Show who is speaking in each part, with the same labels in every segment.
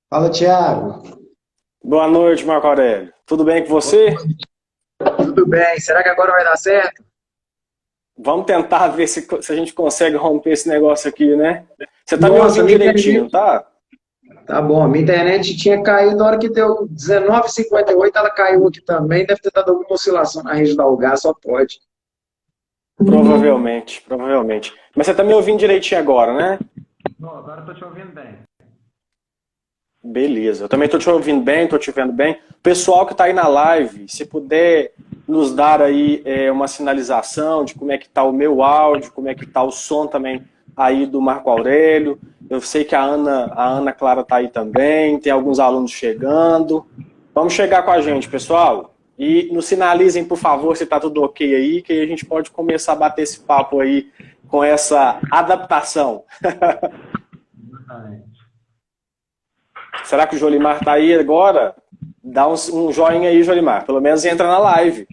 Speaker 1: Fala, Thiago.
Speaker 2: Boa noite, Marco Aurélio. Tudo bem com você?
Speaker 1: Tudo bem? Será que agora vai dar certo?
Speaker 2: Vamos tentar ver se a gente consegue romper esse negócio aqui, né? Você tá me
Speaker 1: Nossa,
Speaker 2: ouvindo
Speaker 1: minha
Speaker 2: direitinho,
Speaker 1: internet.
Speaker 2: tá?
Speaker 1: Tá bom, minha internet tinha caído na hora que deu 19h58, ela caiu aqui também. Deve ter dado alguma oscilação na rede da Algar, só pode.
Speaker 2: Provavelmente, provavelmente. Mas você tá me ouvindo direitinho agora, né?
Speaker 1: Não, agora eu tô te ouvindo bem.
Speaker 2: Beleza. Eu também tô te ouvindo bem, tô te vendo bem. Pessoal que tá aí na live, se puder nos dar aí uma sinalização de como é que tá o meu áudio, como é que tá o som também aí do Marco Aurélio. Eu sei que a Ana Clara tá aí também, tem alguns alunos chegando. Vamos chegar com a gente, pessoal. E nos sinalizem, por favor, se tá tudo ok aí, que aí a gente pode começar a bater esse papo aí com essa adaptação.
Speaker 1: Exatamente.
Speaker 2: Será que o Jolimar tá aí agora? Dá um joinha aí, Jolimar. Pelo menos entra na live.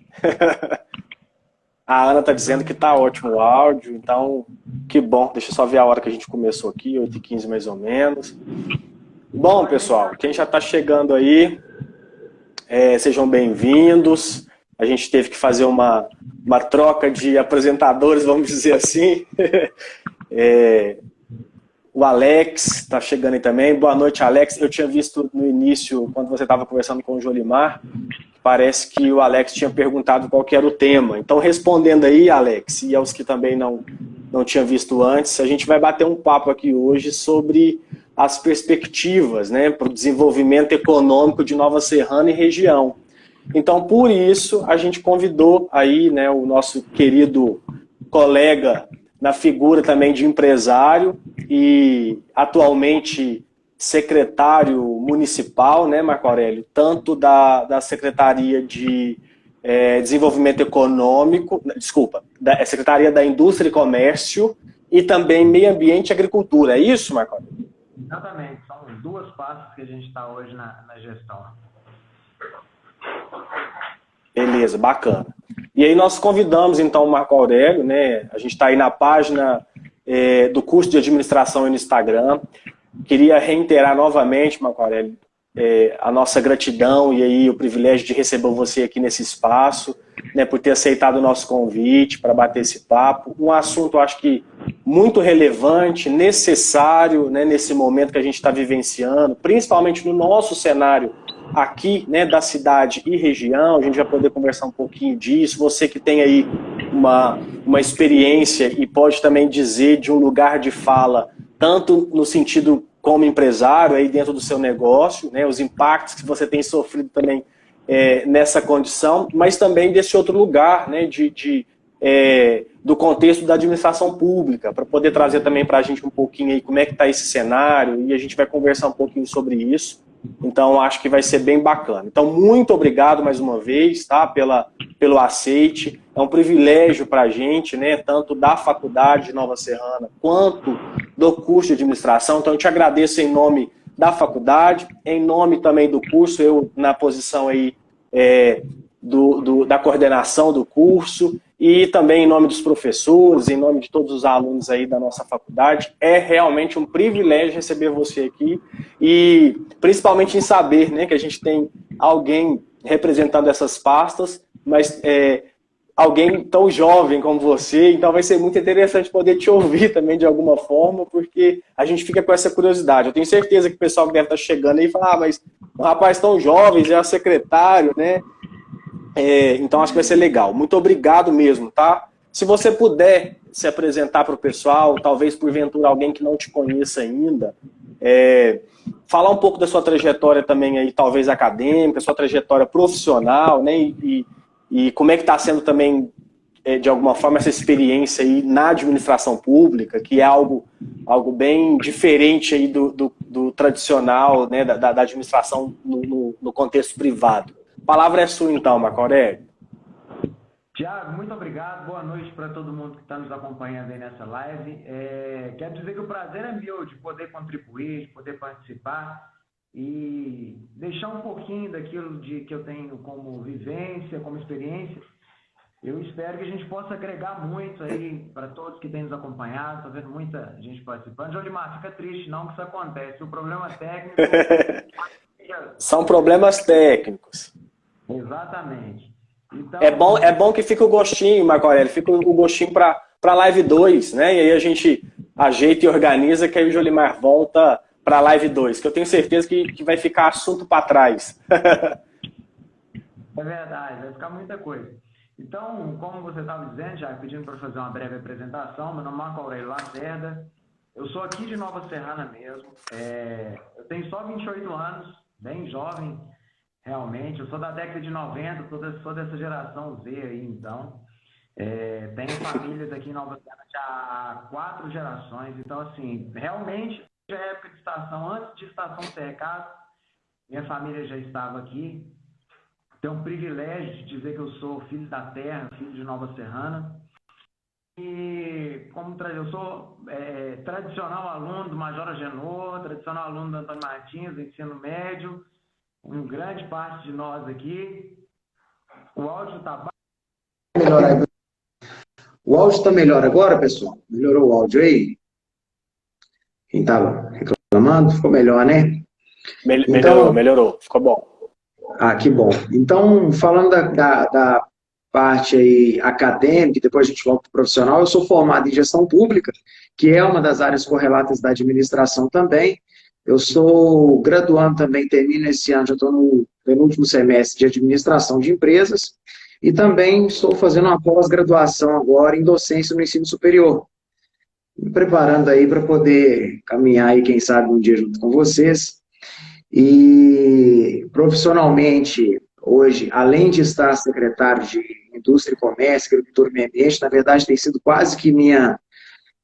Speaker 2: A Ana tá dizendo que tá ótimo o áudio, então que bom. Deixa eu só ver a hora que a gente começou aqui, 8h15 mais ou menos. Bom, pessoal, quem já tá chegando aí, sejam bem-vindos. A gente teve que fazer uma troca de apresentadores, vamos dizer assim. O Alex está chegando aí também. Boa noite, Alex. Eu tinha visto no início, quando você estava conversando com o Jolimar, parece que o Alex tinha perguntado qual que era o tema. Então, respondendo aí, Alex, e aos que também não tinham visto antes, a gente vai bater um papo aqui hoje sobre as perspectivas, né, para o desenvolvimento econômico de Nova Serrana e região. Então, por isso, a gente convidou aí, né, o nosso querido colega na figura também de empresário e atualmente secretário municipal, né, Marco Aurélio, tanto da Secretaria de Desenvolvimento Econômico, desculpa, da Secretaria da Indústria e Comércio e também Meio Ambiente e Agricultura. É isso, Marco Aurélio?
Speaker 1: Exatamente, são duas pastas que a gente está hoje na gestão.
Speaker 2: Beleza, bacana. E aí nós convidamos então o Marco Aurélio, né? A gente está aí na página do curso de administração no Instagram. Queria reiterar novamente, Marco Aurélio, a nossa gratidão e aí o privilégio de receber você aqui nesse espaço, né, por ter aceitado o nosso convite para bater esse papo. Um assunto, acho que muito relevante, necessário, né, nesse momento que a gente está vivenciando, principalmente no nosso cenário aqui, né, da cidade e região. A gente vai poder conversar um pouquinho disso. Você que tem aí uma experiência e pode também dizer de um lugar de fala, tanto no sentido como empresário aí dentro do seu negócio, né, os impactos que você tem sofrido também nessa condição, mas também desse outro lugar, né, do contexto da administração pública, para poder trazer também para a gente um pouquinho aí como é que está esse cenário, e a gente vai conversar um pouquinho sobre isso. Então, acho que vai ser bem bacana. Então, muito obrigado mais uma vez, tá, pelo aceite. É um privilégio para a gente, né, tanto da Faculdade de Nova Serrana quanto do curso de administração. Então, eu te agradeço em nome da faculdade, em nome também do curso, eu na posição aí da coordenação do curso e também em nome dos professores, em nome de todos os alunos aí da nossa faculdade. É realmente um privilégio receber você aqui e principalmente em saber, né, que a gente tem alguém representando essas pastas, mas alguém tão jovem como você, então vai ser muito interessante poder te ouvir também de alguma forma, porque a gente fica com essa curiosidade. Eu tenho certeza que o pessoal que deve estar chegando aí fala, mas um rapaz tão jovem, já é secretário, né? Então acho que vai ser legal. Muito obrigado mesmo, tá? Se você puder se apresentar para o pessoal, talvez porventura alguém que não te conheça ainda, falar um pouco da sua trajetória também aí, talvez acadêmica, sua trajetória profissional, né? E como é que está sendo também, de alguma forma, essa experiência aí na administração pública, que é algo bem diferente aí do tradicional, né? Da administração no contexto privado. A palavra é sua então, Marco Aurélio.
Speaker 1: Tiago, muito obrigado. Boa noite para todo mundo que está nos acompanhando aí nessa live. Quero dizer que o prazer é meu de poder contribuir, de poder participar e deixar um pouquinho daquilo que eu tenho como vivência, como experiência Eu espero que a gente possa agregar muito aí para todos que têm nos acompanhado. Estou vendo muita gente participando. Jolimar, fica triste não que isso acontece. O problema técnico...
Speaker 2: São problemas técnicos.
Speaker 1: Exatamente. Então...
Speaker 2: É bom que fica o gostinho, Marco Aurélio, fica o gostinho para live 2, né? E aí a gente ajeita e organiza, que aí o Jolimar volta para a live 2, que eu tenho certeza que vai ficar assunto para trás.
Speaker 1: É verdade, vai ficar muita coisa. Então, como você estava dizendo, já pedindo para fazer uma breve apresentação, meu nome é Marco Aurélio Lacerda, eu sou aqui de Nova Serrana mesmo, eu tenho só 28 anos, bem jovem, realmente, eu sou da década de 90, sou dessa geração Z aí, então, tenho famílias aqui em Nova Serrana já há 4 gerações, então, assim, realmente, já é época de estação, antes de estação cercada, minha família já estava aqui. Tenho um privilégio de dizer que eu sou filho da terra, filho de Nova Serrana. E como eu sou tradicional aluno do Major Agenor, tradicional aluno do Antônio Martins, do ensino médio, grande parte de nós aqui. O áudio está
Speaker 3: melhor aí. O áudio está melhor agora, pessoal? Melhorou o áudio aí? Quem estava reclamando? Ficou melhor, né?
Speaker 2: Melhorou. Ficou bom.
Speaker 3: Ah, que bom. Então, falando da parte aí acadêmica, depois a gente volta para o profissional, eu sou formado em gestão pública, que é uma das áreas correlatas da administração também. Eu sou graduando também, termino esse ano, já estou no penúltimo semestre de administração de empresas, e também estou fazendo uma pós-graduação agora em docência no ensino superior, me preparando aí para poder caminhar aí, quem sabe, um dia junto com vocês. E profissionalmente, hoje, além de estar secretário de Indústria e Comércio, Agricultura e Meio Ambiente, na verdade tem sido quase que minha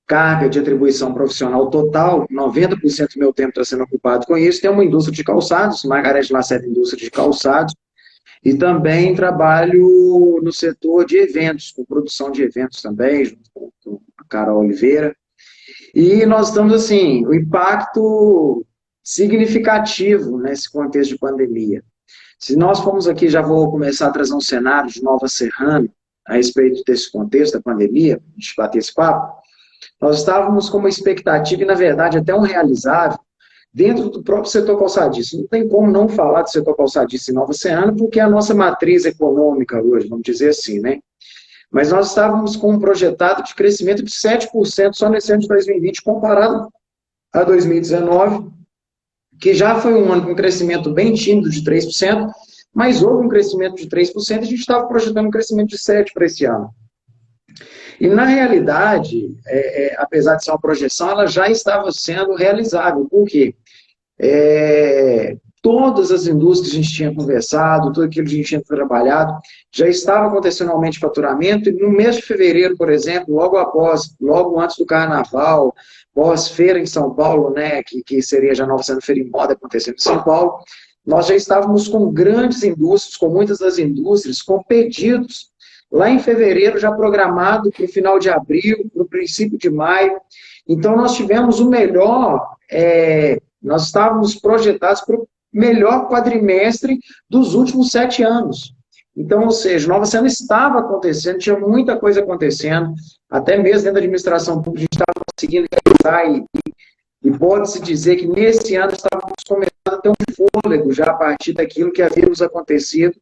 Speaker 3: carga de atribuição profissional total, 90% do meu tempo está sendo ocupado com isso. Tem uma indústria de calçados, Margarete Lacerda Indústria de Calçados, e também trabalho no setor de eventos, com produção de eventos também, junto com a Carol Oliveira. E nós estamos, assim, o impacto significativo nesse contexto de pandemia. Se nós formos aqui, já vou começar a trazer um cenário de Nova Serrana a respeito desse contexto da pandemia, a gente bater esse papo, nós estávamos com uma expectativa, e na verdade até um realizável, dentro do próprio setor calçadista. Não tem como não falar do setor calçadista em Nova Serrana, porque é a nossa matriz econômica hoje, vamos dizer assim, né? Mas nós estávamos com um projetado de crescimento de 7% só nesse ano de 2020, comparado a 2019, que já foi um ano com um crescimento bem tímido de 3%, mas houve um crescimento de 3%, e a gente estava projetando um crescimento de 7% para esse ano. E, na realidade, apesar de ser uma projeção, ela já estava sendo realizável. Por quê? Todas as indústrias que a gente tinha conversado, tudo aquilo que a gente tinha trabalhado, já estava acontecendo aumento de faturamento, e no mês de fevereiro, por exemplo, logo antes do Carnaval, pós-feira em São Paulo, né, que seria já Nova Serrana Feira em Moda acontecendo em São Paulo, nós já estávamos com grandes indústrias, com muitas das indústrias, com pedidos lá em fevereiro, já programado para o final de abril, para o princípio de maio. Então, nós tivemos o melhor, nós estávamos projetados para o melhor quadrimestre dos últimos 7 anos. Então, ou seja, Nova Serrana estava acontecendo, tinha muita coisa acontecendo, até mesmo dentro da administração pública, a gente estava conseguindo realizar, e pode-se dizer que nesse ano estávamos começando a ter um fôlego já a partir daquilo que havia nos acontecido,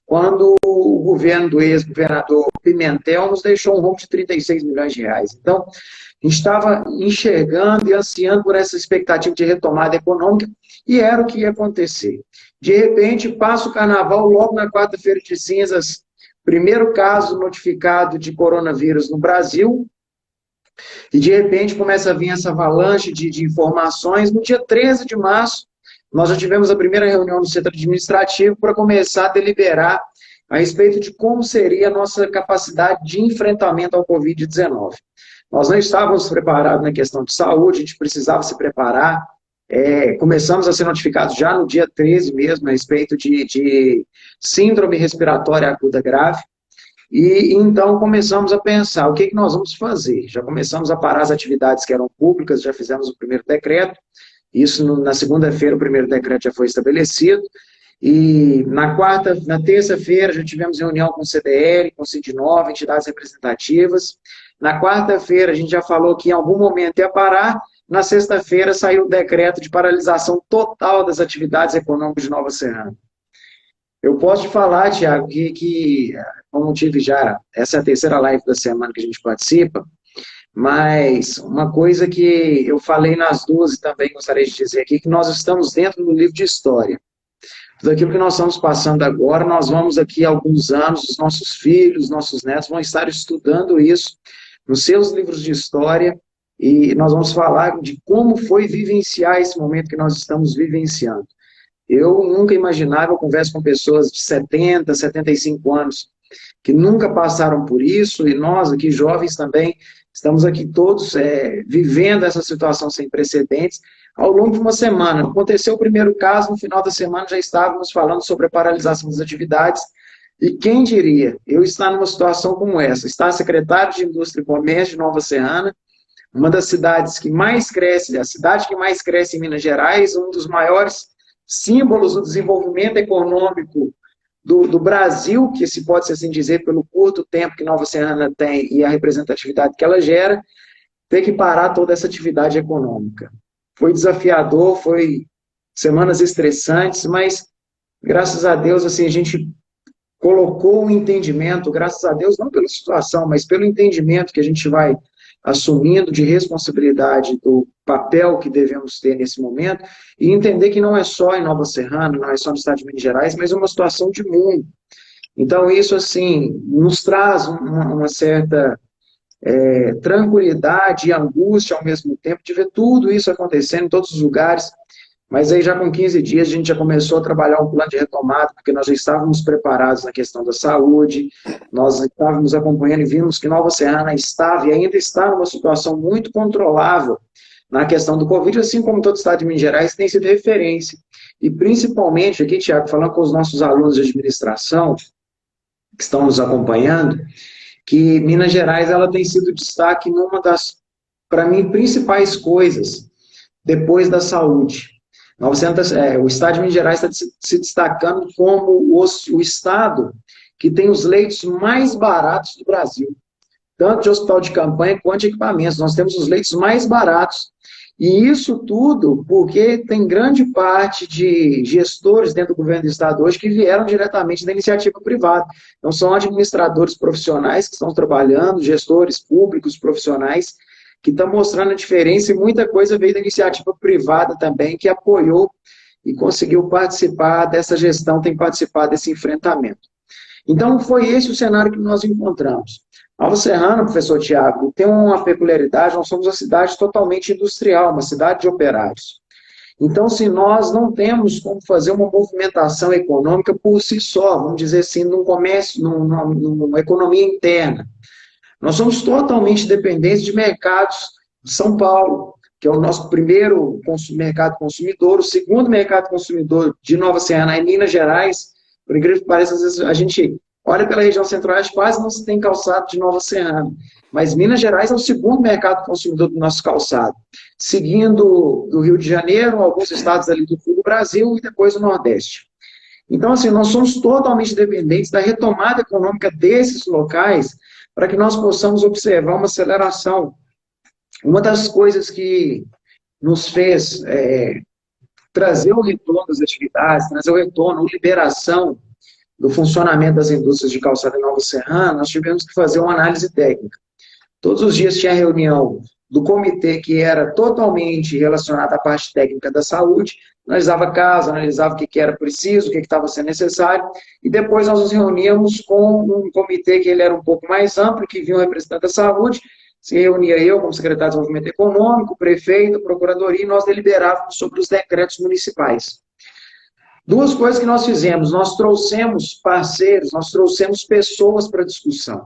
Speaker 3: quando o governo do ex-governador Pimentel nos deixou um rombo de 36 milhões de reais. Então, a gente estava enxergando e ansiando por essa expectativa de retomada econômica, e era o que ia acontecer. De repente, passa o Carnaval, logo na quarta-feira de cinzas, primeiro caso notificado de coronavírus no Brasil, e de repente começa a vir essa avalanche de informações. No dia 13 de março, nós já tivemos a primeira reunião no setor administrativo para começar a deliberar a respeito de como seria a nossa capacidade de enfrentamento ao Covid-19. Nós não estávamos preparados na questão de saúde, a gente precisava se preparar. Começamos a ser notificados já no dia 13 mesmo, a respeito de síndrome respiratória aguda grave. E então começamos a pensar, o que nós vamos fazer? Já começamos a parar as atividades que eram públicas, já fizemos o primeiro decreto. Isso na segunda-feira o primeiro decreto já foi estabelecido. E na terça-feira já tivemos reunião com o CDL, com o Sindinova, entidades representativas. Na quarta-feira a gente já falou que em algum momento ia parar. Na sexta-feira saiu o decreto de paralisação total das atividades econômicas de Nova Serrana. Eu posso te falar, Tiago, que como tive já, essa é a terceira live da semana que a gente participa, mas uma coisa que eu falei nas duas e também gostaria de dizer aqui, que nós estamos dentro do livro de história. Tudo aquilo que nós estamos passando agora, nós vamos aqui alguns anos, os nossos filhos, nossos netos vão estar estudando isso nos seus livros de história e nós vamos falar de como foi vivenciar esse momento que nós estamos vivenciando. Eu nunca imaginava, eu converso com pessoas de 70, 75 anos, que nunca passaram por isso, e nós aqui, jovens também, estamos aqui todos vivendo essa situação sem precedentes, ao longo de uma semana. Aconteceu o primeiro caso, no final da semana já estávamos falando sobre a paralisação das atividades, e quem diria, eu estar numa situação como essa, estar secretário de Indústria e Comércio de Nova Serrana, uma das cidades que mais cresce, a cidade que mais cresce em Minas Gerais, um dos maiores símbolos do desenvolvimento econômico do Brasil, que se pode assim dizer, pelo curto tempo que Nova Serrana tem e a representatividade que ela gera, ter que parar toda essa atividade econômica. Foi desafiador, foi semanas estressantes, mas graças a Deus assim, a gente colocou um entendimento, graças a Deus, não pela situação, mas pelo entendimento que a gente vai assumindo de responsabilidade do papel que devemos ter nesse momento, e entender que não é só em Nova Serrana, não é só no estado de Minas Gerais, mas é uma situação de mundo. Então, isso, assim, nos traz uma certa tranquilidade e angústia ao mesmo tempo, de ver tudo isso acontecendo em todos os lugares, mas aí já com 15 dias a gente já começou a trabalhar um plano de retomada, porque nós já estávamos preparados na questão da saúde, nós estávamos acompanhando e vimos que Nova Serrana estava e ainda está numa situação muito controlável na questão do Covid, assim como todo o estado de Minas Gerais tem sido referência. E principalmente, aqui, Tiago, falando com os nossos alunos de administração, que estão nos acompanhando, que Minas Gerais ela tem sido destaque numa das, para mim, principais coisas, depois da saúde. O estado de Minas Gerais está se destacando como o estado que tem os leitos mais baratos do Brasil, tanto de hospital de campanha quanto de equipamentos. Nós temos os leitos mais baratos. E isso tudo porque tem grande parte de gestores dentro do governo do estado hoje que vieram diretamente da iniciativa privada. Então, são administradores profissionais que estão trabalhando, gestores públicos profissionais, que está mostrando a diferença, e muita coisa veio da iniciativa privada também, que apoiou e conseguiu participar dessa gestão, tem participado desse enfrentamento. Então, foi esse o cenário que nós encontramos. Nova Serrana, professor Tiago, tem uma peculiaridade, nós somos uma cidade totalmente industrial, uma cidade de operários. Então, se nós não temos como fazer uma movimentação econômica por si só, vamos dizer assim, num comércio, numa economia interna, nós somos totalmente dependentes de mercados de São Paulo, que é o nosso primeiro mercado consumidor, o segundo mercado consumidor de Nova Serrana é Minas Gerais. Por incrível que pareça, às vezes a gente olha pela região centro-oeste, quase não se tem calçado de Nova Serrana, mas Minas Gerais é o segundo mercado consumidor do nosso calçado, seguindo do Rio de Janeiro, alguns estados ali do sul do Brasil e depois o Nordeste. Então, assim, nós somos totalmente dependentes da retomada econômica desses locais, para que nós possamos observar uma aceleração. Uma das coisas que nos fez trazer o retorno das atividades, trazer o retorno, a liberação do funcionamento das indústrias de calçado em Nova Serrana, nós tivemos que fazer uma análise técnica. Todos os dias tinha reunião do comitê que era totalmente relacionado à parte técnica da saúde, analisava caso, analisava o que era preciso, o que estava sendo necessário, e depois nós nos reuníamos com um comitê que ele era um pouco mais amplo, que vinha um representante da saúde, se reunia eu como secretário de Desenvolvimento Econômico, prefeito, procuradoria, e nós deliberávamos sobre os decretos municipais. Duas coisas que nós fizemos, nós trouxemos parceiros, nós trouxemos pessoas para discussão.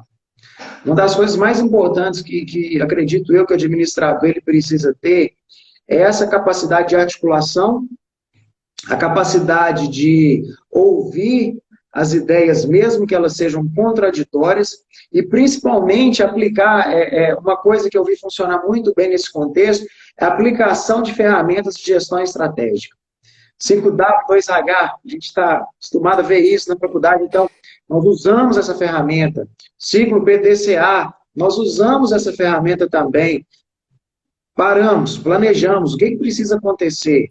Speaker 3: Uma das coisas mais importantes que acredito eu que o administrador ele precisa ter é essa capacidade de articulação, a capacidade de ouvir as ideias, mesmo que elas sejam contraditórias, e principalmente aplicar, uma coisa que eu vi funcionar muito bem nesse contexto, é a aplicação de ferramentas de gestão estratégica. Ciclo W2H, a gente está acostumado a ver isso na faculdade, então nós usamos essa ferramenta. Ciclo PDCA, nós usamos essa ferramenta também. Paramos, planejamos, o que precisa acontecer?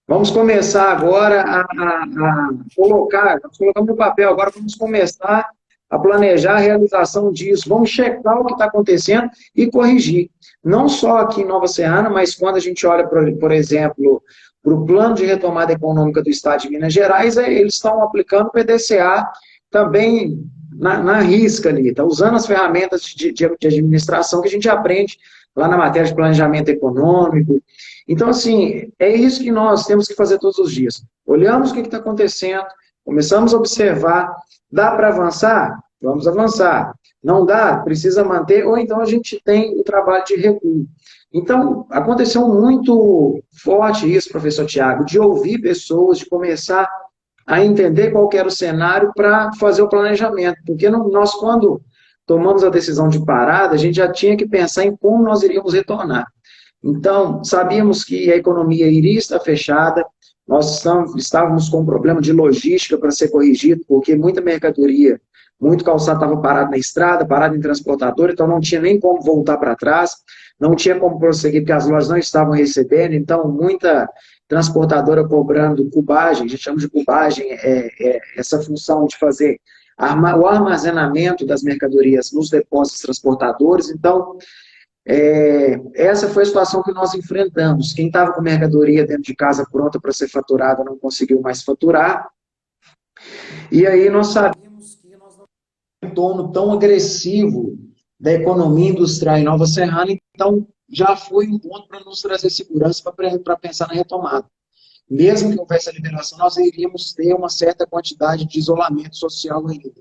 Speaker 3: Vamos começar agora a colocar, nós colocamos no papel, agora vamos começar a planejar a realização disso, vamos checar o que está acontecendo e corrigir. Não só aqui em Nova Serrana, mas quando a gente olha, por exemplo, para o plano de retomada econômica do Estado de Minas Gerais, eles estão aplicando o PDCA também na risca ali, está usando as ferramentas de administração que a gente aprende lá na matéria de planejamento econômico. Então, assim, é isso que nós temos que fazer todos os dias. Olhamos o que está acontecendo, começamos a observar, dá para avançar? Vamos avançar. Não dá? Precisa manter, ou então a gente tem o trabalho de recuo. Então, aconteceu muito forte isso, professor Tiago, de ouvir pessoas, de começar a entender qual era o cenário para fazer o planejamento. Porque nós, quando tomamos a decisão de parada, a gente já tinha que pensar em como nós iríamos retornar. Então, sabíamos que a economia iria estar fechada, nós estávamos com um problema de logística para ser corrigido, porque muita mercadoria, muito calçado estava parado na estrada, parado em transportador, então não tinha nem como voltar para trás, não tinha como prosseguir, porque as lojas não estavam recebendo, então muita transportadora cobrando cubagem, a gente chama de cubagem, essa função de fazer o armazenamento das mercadorias nos depósitos transportadores. Então, essa foi a situação que nós enfrentamos. Quem estava com mercadoria dentro de casa pronta para ser faturada não conseguiu mais faturar. E aí nós sabíamos que nós não tínhamos um retorno tão agressivo da economia industrial em Nova Serrana, então já foi um ponto para nos trazer segurança para pensar na retomada. Mesmo que houvesse a liberação, nós iríamos ter uma certa quantidade de isolamento social ainda.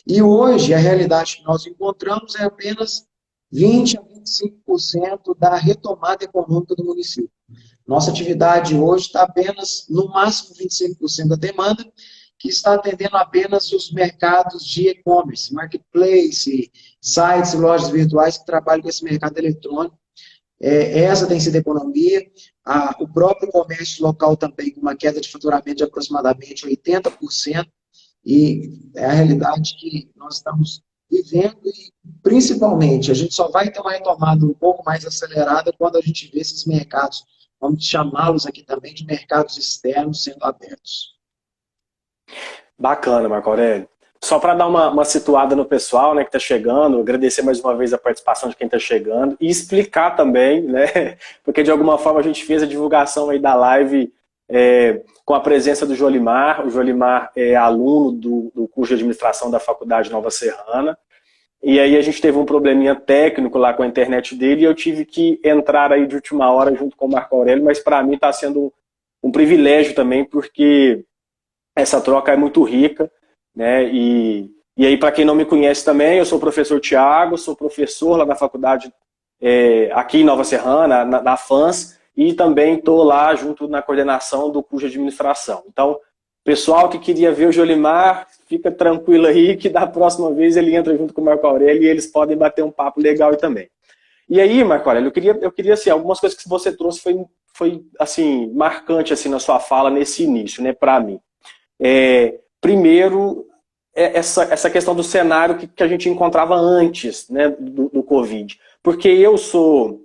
Speaker 3: E hoje, a realidade que nós encontramos é apenas 20% a 25% da retomada econômica do município. Nossa atividade hoje está apenas, no máximo, 25% da demanda, que está atendendo apenas os mercados de e-commerce, marketplace, sites, lojas virtuais que trabalham com esse mercado eletrônico. Essa tem sido a economia. O próprio comércio local também, com uma queda de faturamento de aproximadamente 80%, e é a realidade que nós estamos vivendo, e principalmente a gente só vai ter uma retomada um pouco mais acelerada quando a gente vê esses mercados, vamos chamá-los aqui também de mercados externos sendo abertos.
Speaker 2: Bacana, Marco Aurélio. Só para dar uma situada no pessoal, né, que está chegando, agradecer mais uma vez a participação de quem está chegando e explicar também, né, porque de alguma forma a gente fez a divulgação aí da live com a presença do Jolimar. O Jolimar é aluno do curso de administração da Faculdade Nova Serrana, e aí a gente teve um probleminha técnico lá com a internet dele e eu tive que entrar aí de última hora junto com o Marco Aurélio, mas para mim está sendo um privilégio também, porque essa troca é muito rica, né? E aí, para quem não me conhece também, eu sou o professor Tiago, sou professor lá na faculdade, aqui em Nova Serrana, na FANS, e também estou lá junto na coordenação do curso de administração. Então, pessoal que queria ver o Jolimar, fica tranquilo aí que da próxima vez ele entra junto com o Marco Aurélio e eles podem bater um papo legal aí também. E aí, Marco Aurélio, eu queria assim, algumas coisas que você trouxe foi assim, marcante assim, na sua fala nesse início, né, para mim. Primeiro, essa questão do cenário que a gente encontrava antes, né, do Covid. Porque eu sou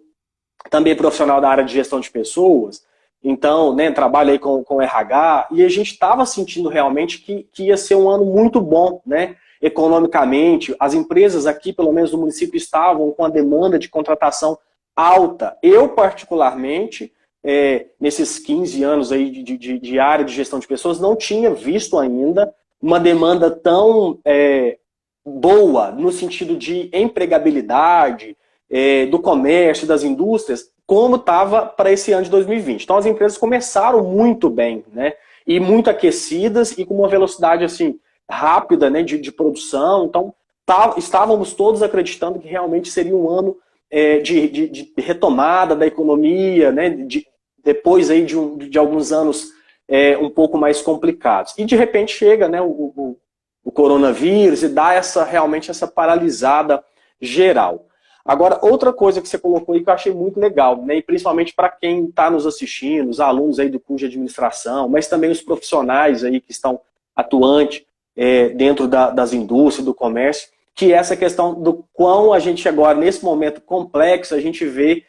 Speaker 2: também profissional da área de gestão de pessoas, então, né, trabalho aí com RH, e a gente estava sentindo realmente que ia ser um ano muito bom, né, economicamente. As empresas aqui, pelo menos no município, estavam com a demanda de contratação alta. Eu, particularmente, nesses 15 anos aí de área de gestão de pessoas, não tinha visto ainda uma demanda tão boa no sentido de empregabilidade, do comércio, das indústrias, como estava para esse ano de 2020. Então as empresas começaram muito bem, né? E muito aquecidas e com uma velocidade assim, rápida, né, de produção. Então estávamos todos acreditando que realmente seria um ano de retomada da economia, né, depois aí de alguns anos um pouco mais complicados. E de repente chega, né, o coronavírus e dá realmente essa paralisada geral. Agora, outra coisa que você colocou aí que eu achei muito legal, né, e principalmente para quem está nos assistindo, os alunos aí do curso de administração, mas também os profissionais aí que estão atuantes dentro das indústrias, do comércio, que é essa questão do quão a gente agora, nesse momento complexo, a gente vê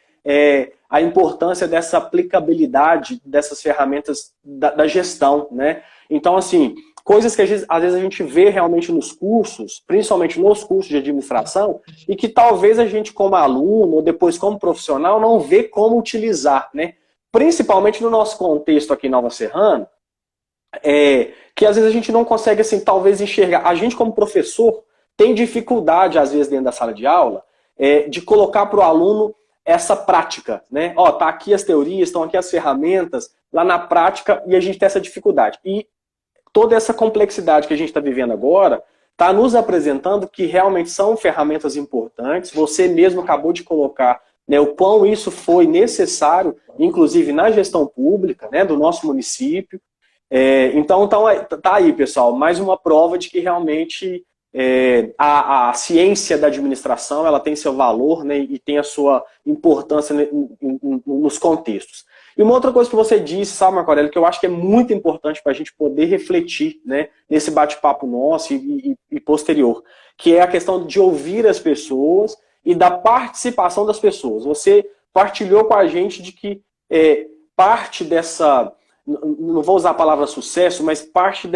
Speaker 2: a importância dessa aplicabilidade dessas ferramentas da gestão, né? Então, assim, coisas que às vezes a gente vê realmente nos cursos, principalmente nos cursos de administração, e que talvez a gente como aluno, ou depois como profissional, não vê como utilizar, né? Principalmente no nosso contexto aqui em Nova Serrana, que às vezes a gente não consegue, assim, talvez enxergar. A gente como professor tem dificuldade, às vezes, dentro da sala de aula, de colocar para o aluno essa prática, né? Ó, tá aqui as teorias, estão aqui as ferramentas, lá na prática, e a gente tem essa dificuldade. E toda essa complexidade que a gente está vivendo agora está nos apresentando que realmente são ferramentas importantes. Você mesmo acabou de colocar, né, o quão isso foi necessário, inclusive na gestão pública, né, do nosso município. Então tá aí, pessoal, mais uma prova de que realmente a ciência da administração ela tem seu valor, né, e tem a sua importância nos contextos. E uma outra coisa que você disse, sabe, Marco Aurélio, que eu acho que é muito importante para a gente poder refletir, né, nesse bate-papo nosso e posterior, que é a questão de ouvir as pessoas e da participação das pessoas. Você partilhou com a gente de que parte dessa, não vou usar a palavra sucesso, mas parte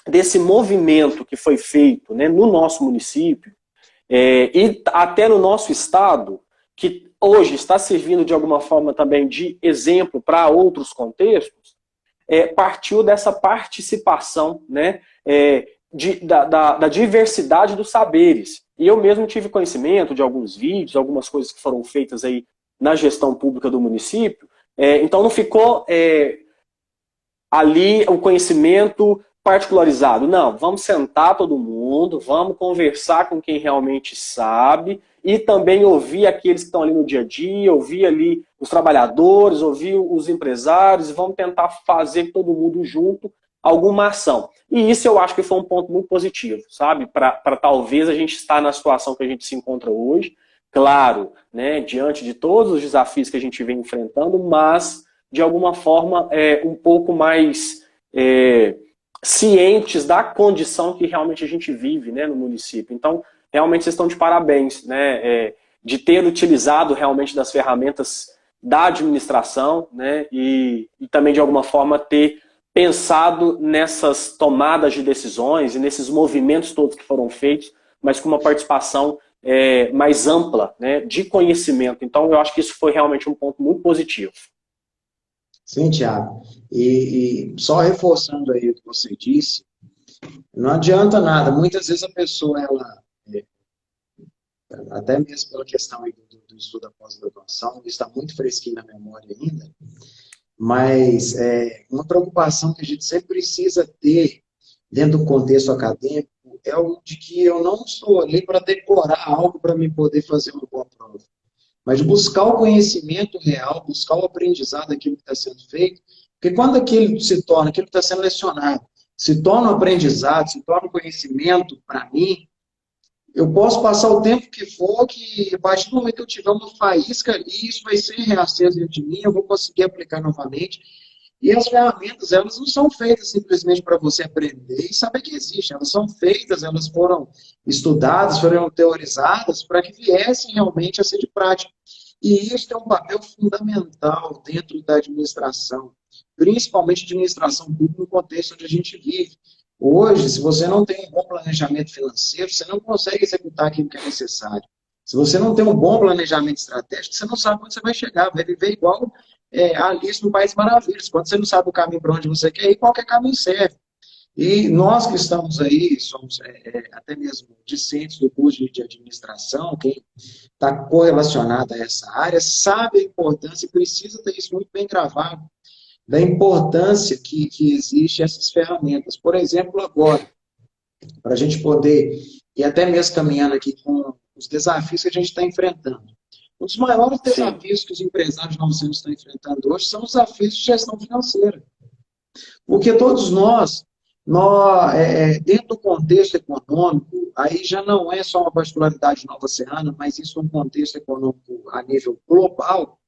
Speaker 2: desse movimento que foi feito, né, no nosso município e até no nosso estado, que hoje está servindo de alguma forma também de exemplo para outros contextos, partiu dessa participação, né, da diversidade dos saberes. E eu mesmo tive conhecimento de alguns vídeos, algumas coisas que foram feitas aí na gestão pública do município, então não ficou ali o conhecimento particularizado. Não, vamos sentar todo mundo, vamos conversar com quem realmente sabe e também ouvir aqueles que estão ali no dia a dia, ouvir ali os trabalhadores, ouvir os empresários, e vamos tentar fazer todo mundo junto alguma ação. E isso eu acho que foi um ponto muito positivo, sabe? Para talvez a gente estar na situação que a gente se encontra hoje, claro, né, diante de todos os desafios que a gente vem enfrentando, mas de alguma forma um pouco mais cientes da condição que realmente a gente vive, né, no município. Então, realmente vocês estão de parabéns, né, de ter utilizado realmente das ferramentas da administração, né, e também de alguma forma ter pensado nessas tomadas de decisões e nesses movimentos todos que foram feitos, mas com uma participação mais ampla, né, de conhecimento. Então, eu acho que isso foi realmente um ponto muito positivo.
Speaker 3: Sim, Thiago. E só reforçando aí o que você disse, não adianta nada. Muitas vezes a pessoa, ela, até mesmo pela questão aí do estudo da pós-graduação, está muito fresquinho na memória ainda, mas uma preocupação que a gente sempre precisa ter dentro do contexto acadêmico é o de que eu não estou ali para decorar algo para me poder fazer uma boa prova, mas de buscar o conhecimento real, buscar o aprendizado daquilo que está sendo feito, porque quando aquilo se torna, aquilo que está sendo lecionado, se torna um aprendizado, se torna um conhecimento para mim, eu posso passar o tempo que for, que a partir do momento que eu tiver uma faísca ali, isso vai ser reaceso dentro de mim, eu vou conseguir aplicar novamente. E as ferramentas, elas não são feitas simplesmente para você aprender e saber que existe. Elas são feitas, elas foram estudadas, foram teorizadas para que viessem realmente a ser de prática. E isso tem um papel fundamental dentro da administração, principalmente administração pública no contexto onde a gente vive. Hoje, se você não tem um bom planejamento financeiro, você não consegue executar aquilo que é necessário. Se você não tem um bom planejamento estratégico, você não sabe onde você vai chegar, vai viver igual a Alice no País Maravilhas. Quando você não sabe o caminho para onde você quer ir, qualquer caminho serve. E nós que estamos aí, somos até mesmo discentes do curso de administração, quem está correlacionado a essa área, sabe a importância e precisa ter isso muito bem gravado, da importância que existe essas ferramentas. Por exemplo, agora, para a gente poder, e até mesmo caminhando aqui com os desafios que a gente está enfrentando. Um dos maiores desafios que os empresários não estão enfrentando hoje são os desafios de gestão financeira. Porque todos nós dentro do contexto econômico, aí já não é só uma particularidade de Nova Serrana, mas isso num contexto econômico a nível global,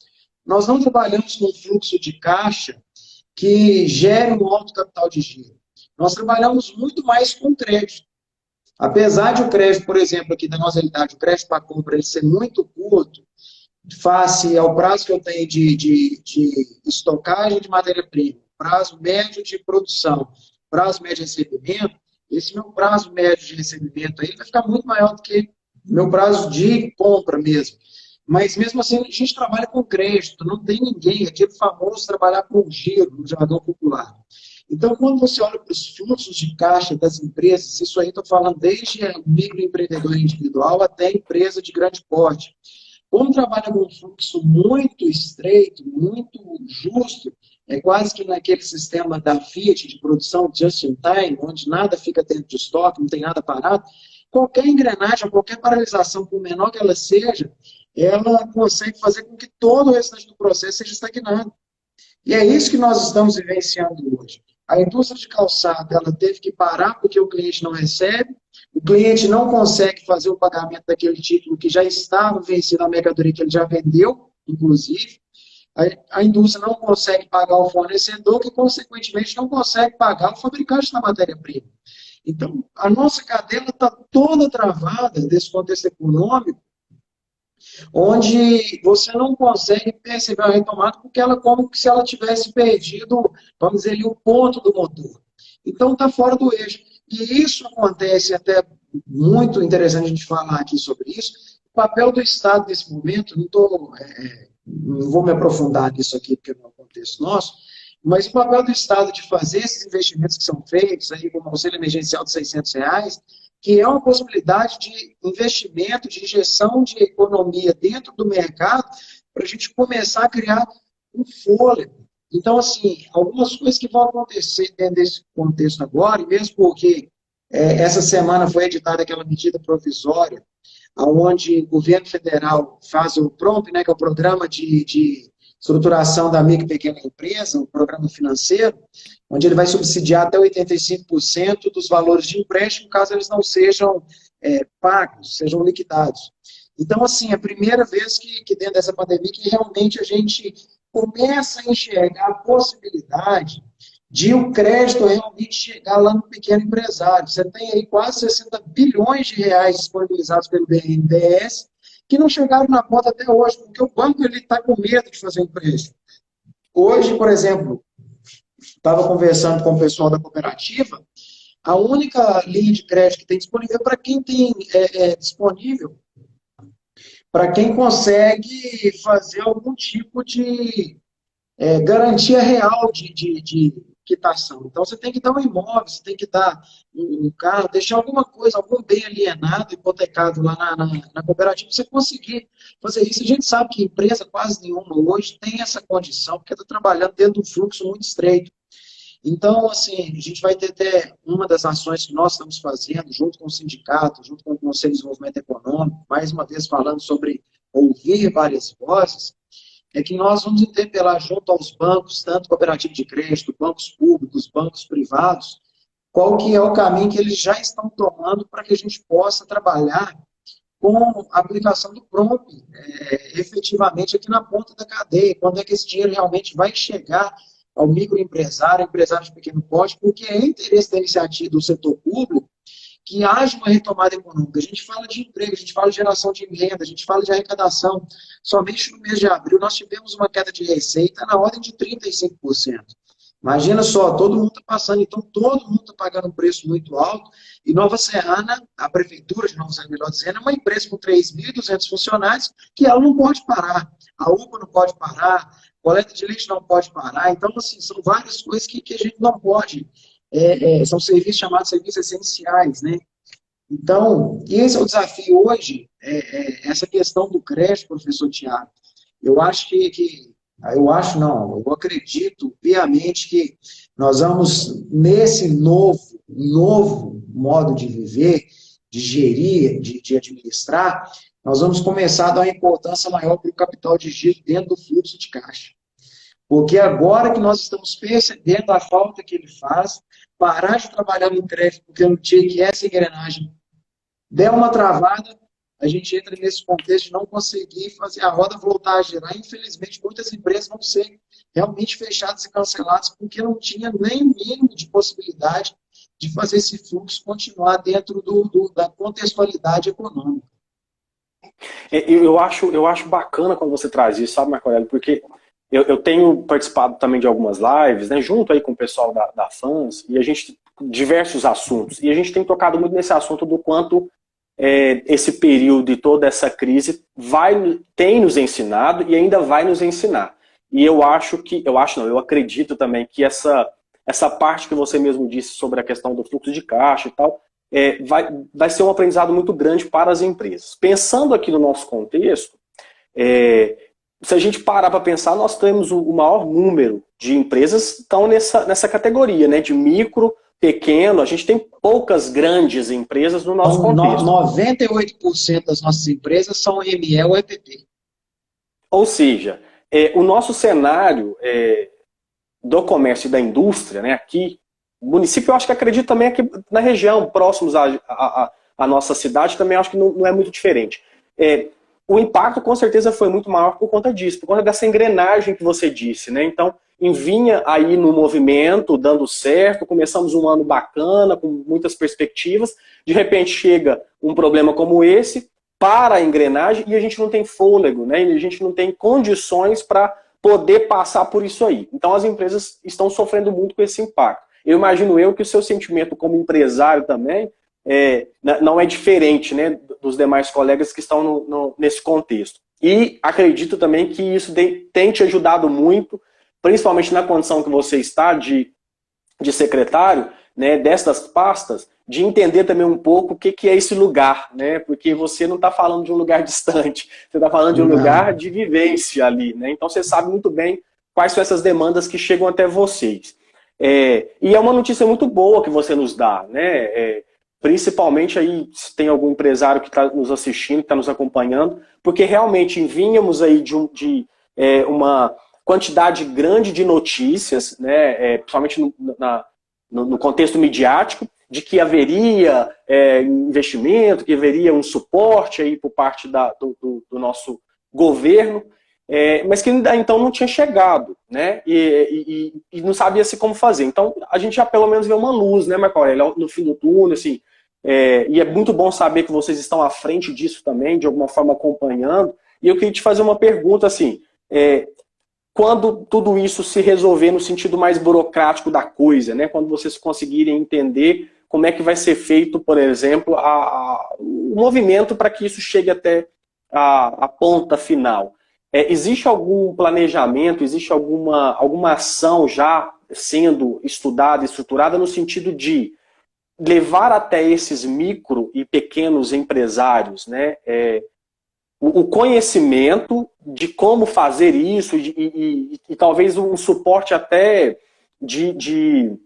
Speaker 3: nós não trabalhamos com fluxo de caixa que gere um alto capital de giro. Nós trabalhamos muito mais com crédito. Apesar de o crédito, por exemplo, aqui da nossa realidade, o crédito para compra ele ser muito curto, face ao prazo que eu tenho de estocagem de matéria-prima, prazo médio de produção, prazo médio de recebimento, esse meu prazo médio de recebimento aí vai ficar muito maior do que meu prazo de compra mesmo. Mas mesmo assim, a gente trabalha com crédito, não tem ninguém, aquele famoso trabalhar com giro, no jargão popular. Então, quando você olha para os fluxos de caixa das empresas, isso aí estou falando desde o microempreendedor individual até empresa de grande porte. Como trabalha com um fluxo muito estreito, muito justo, é quase que naquele sistema da Fiat de produção just in time, onde nada fica dentro de estoque, não tem nada parado, qualquer engrenagem, qualquer paralisação, por menor que ela seja, ela consegue fazer com que todo o restante do processo seja estagnado. E é isso que nós estamos vivenciando hoje. A indústria de calçado, ela teve que parar porque o cliente não recebe, o cliente não consegue fazer o pagamento daquele título que já estava vencido na mercadoria que ele já vendeu, inclusive. A indústria não consegue pagar o fornecedor, que, consequentemente, não consegue pagar o fabricante da matéria-prima. Então, a nossa cadeia está toda travada desse contexto econômico, onde você não consegue perceber a retomada, porque ela como se ela tivesse perdido, vamos dizer, o ponto do motor. Então, está fora do eixo. E isso acontece, até muito interessante a gente falar aqui sobre isso, o papel do Estado nesse momento, não vou me aprofundar nisso aqui, porque não é o contexto nosso, mas o papel do Estado de fazer esses investimentos que são feitos, aí, como o auxílio emergencial de R$600, que é uma possibilidade de investimento, de injeção de economia dentro do mercado, para a gente começar a criar um fôlego. Então, assim, algumas coisas que vão acontecer dentro desse contexto agora, e mesmo porque essa semana foi editada aquela medida provisória, onde o governo federal faz o PROMP, né, que é o Programa de Estruturação da Micro e Pequena Empresa, o programa financeiro, onde ele vai subsidiar até 85% dos valores de empréstimo, caso eles não sejam pagos, sejam liquidados. Então, assim, é a primeira vez que dentro dessa pandemia que realmente a gente começa a enxergar a possibilidade de o crédito realmente chegar lá no pequeno empresário. Você tem aí quase 60 bilhões de reais disponibilizados pelo BNDES, que não chegaram na conta até hoje, porque o banco está com medo de fazer empréstimo. Hoje, por exemplo, estava conversando com o pessoal da cooperativa, a única linha de crédito que tem disponível para quem tem disponível, para quem consegue fazer algum tipo de garantia real de quitação. Então, você tem que dar um imóvel, você tem que dar um carro, deixar alguma coisa, algum bem alienado, hipotecado lá na cooperativa, para você conseguir fazer isso. A gente sabe que empresa quase nenhuma hoje tem essa condição, porque está trabalhando dentro de um fluxo muito estreito. Então, assim, a gente vai ter até uma das ações que nós estamos fazendo, junto com o sindicato, junto com o Conselho de Desenvolvimento Econômico, mais uma vez falando sobre ouvir várias vozes, é que nós vamos interpelar junto aos bancos, tanto cooperativos de crédito, bancos públicos, bancos privados, qual que é o caminho que eles já estão tomando para que a gente possa trabalhar com a aplicação do PROMP, efetivamente aqui na ponta da cadeia, quando é que esse dinheiro realmente vai chegar ao microempresário, empresário de pequeno porte, porque é interesse da iniciativa do setor público que haja uma retomada econômica. A gente fala de emprego, a gente fala de geração de renda, a gente fala de arrecadação. Somente no mês de abril nós tivemos uma queda de receita na ordem de 35%. Imagina só, todo mundo está passando, então todo mundo está pagando um preço muito alto, e Nova Serrana, a prefeitura de Nova Serrana, melhor dizendo, é uma empresa com 3.200 funcionários que ela não pode parar. A UPA não pode parar, a coleta de leite não pode parar. Então, assim, são várias coisas que a gente não pode. São serviços chamados serviços essenciais, né? Então, esse é o desafio hoje, essa questão do crédito, professor Tiago. Eu acho eu acredito piamente que nós vamos, nesse novo modo de viver, de gerir, de administrar, nós vamos começar a dar uma importância maior para o capital de giro dentro do fluxo de caixa. Porque agora que nós estamos percebendo a falta que ele faz, parar de trabalhar no crédito, porque eu não tinha que essa engrenagem der uma travada, a gente entra nesse contexto de não conseguir fazer a roda voltar a girar. Infelizmente, muitas empresas vão ser realmente fechadas e canceladas porque não tinha nem o mínimo de possibilidade de fazer esse fluxo continuar dentro da contextualidade econômica.
Speaker 2: Eu acho bacana quando você traz isso, sabe, Marco Aurélio? Porque eu tenho participado também de algumas lives, né, junto aí com o pessoal da Fans, e a gente, diversos assuntos, e a gente tem tocado muito nesse assunto do quanto esse período e toda essa crise tem nos ensinado e ainda vai nos ensinar. E eu acredito também que essa parte que você mesmo disse sobre a questão do fluxo de caixa e tal, vai ser um aprendizado muito grande para as empresas. Pensando aqui no nosso contexto, se a gente parar para pensar, nós temos o maior número de empresas que estão nessa categoria, né, de micro, pequeno. A gente tem poucas grandes empresas no nosso contexto.
Speaker 3: 98% das nossas empresas são ME ou EPP.
Speaker 2: Ou seja, o nosso cenário do comércio e da indústria, né, aqui, o município, eu acho que acredito também aqui na região, próximos à nossa cidade, também acho que não é muito diferente. O impacto, com certeza, foi muito maior por conta disso, por conta dessa engrenagem que você disse, né? Então, vinha aí no movimento, dando certo, começamos um ano bacana, com muitas perspectivas, de repente chega um problema como esse, para a engrenagem, e a gente não tem fôlego, né? E a gente não tem condições para poder passar por isso aí. Então, as empresas estão sofrendo muito com esse impacto. Eu imagino que o seu sentimento como empresário também não é diferente, né, dos demais colegas que estão nesse contexto. E acredito também que isso tem te ajudado muito, principalmente na condição que você está de secretário, né, destas pastas, de entender também um pouco o que é esse lugar, né, porque você não está falando de um lugar distante, você está falando de um lugar de vivência ali, né, então você sabe muito bem quais são essas demandas que chegam até vocês. E é uma notícia muito boa que você nos dá, né, principalmente aí se tem algum empresário que está nos assistindo, que está nos acompanhando, porque realmente vínhamos aí de uma quantidade grande de notícias, né, principalmente no contexto midiático, de que haveria investimento, que haveria um suporte aí por parte do nosso governo, mas que ainda então não tinha chegado, né, e não sabia-se como fazer. Então, a gente já pelo menos vê uma luz, né, Marco Aurélio, no fim do túnel, assim, e é muito bom saber que vocês estão à frente disso também, de alguma forma acompanhando, e eu queria te fazer uma pergunta, assim, quando tudo isso se resolver no sentido mais burocrático da coisa, né, quando vocês conseguirem entender como é que vai ser feito, por exemplo, o movimento para que isso chegue até a ponta final. Existe algum planejamento, existe alguma ação já sendo estudada, estruturada no sentido de levar até esses micro e pequenos empresários, né, o conhecimento de como fazer isso e talvez um suporte até de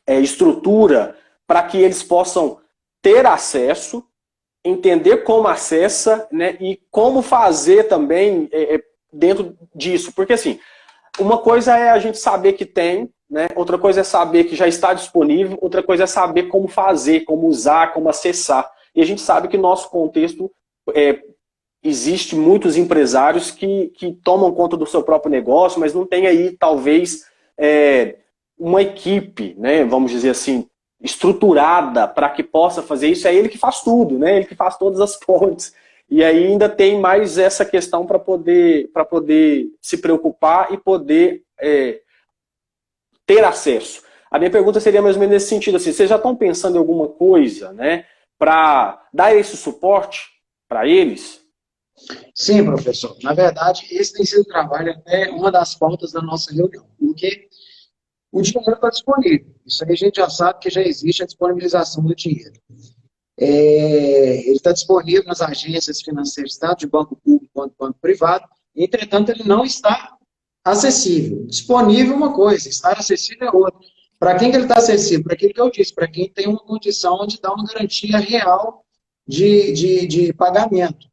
Speaker 2: estrutura para que eles possam ter acesso, entender como acessa, né, e como fazer também dentro disso. Porque assim, uma coisa é a gente saber que tem, né, outra coisa é saber que já está disponível, outra coisa é saber como fazer, como usar, como acessar. E a gente sabe que nosso contexto existe muitos empresários que tomam conta do seu próprio negócio, mas não tem aí, talvez, uma equipe, né, vamos dizer assim, estruturada para que possa fazer isso. É ele que faz tudo, né, ele que faz todas as fontes. E aí ainda tem mais essa questão para poder se preocupar e poder ter acesso. A minha pergunta seria mais ou menos nesse sentido, assim, vocês já estão pensando em alguma coisa, né, para dar esse suporte para eles?
Speaker 3: Sim, professor. Na verdade, esse tem sido o trabalho, até uma das pautas da nossa reunião, porque o dinheiro está disponível. Isso aí a gente já sabe que já existe a disponibilização do dinheiro. Ele está disponível nas agências financeiras, tanto de banco público quanto banco privado, entretanto, ele não está acessível. Disponível é uma coisa, estar acessível é outra. Para quem que ele está acessível? Para aquilo que eu disse, para quem tem uma condição de dar uma garantia real de pagamento.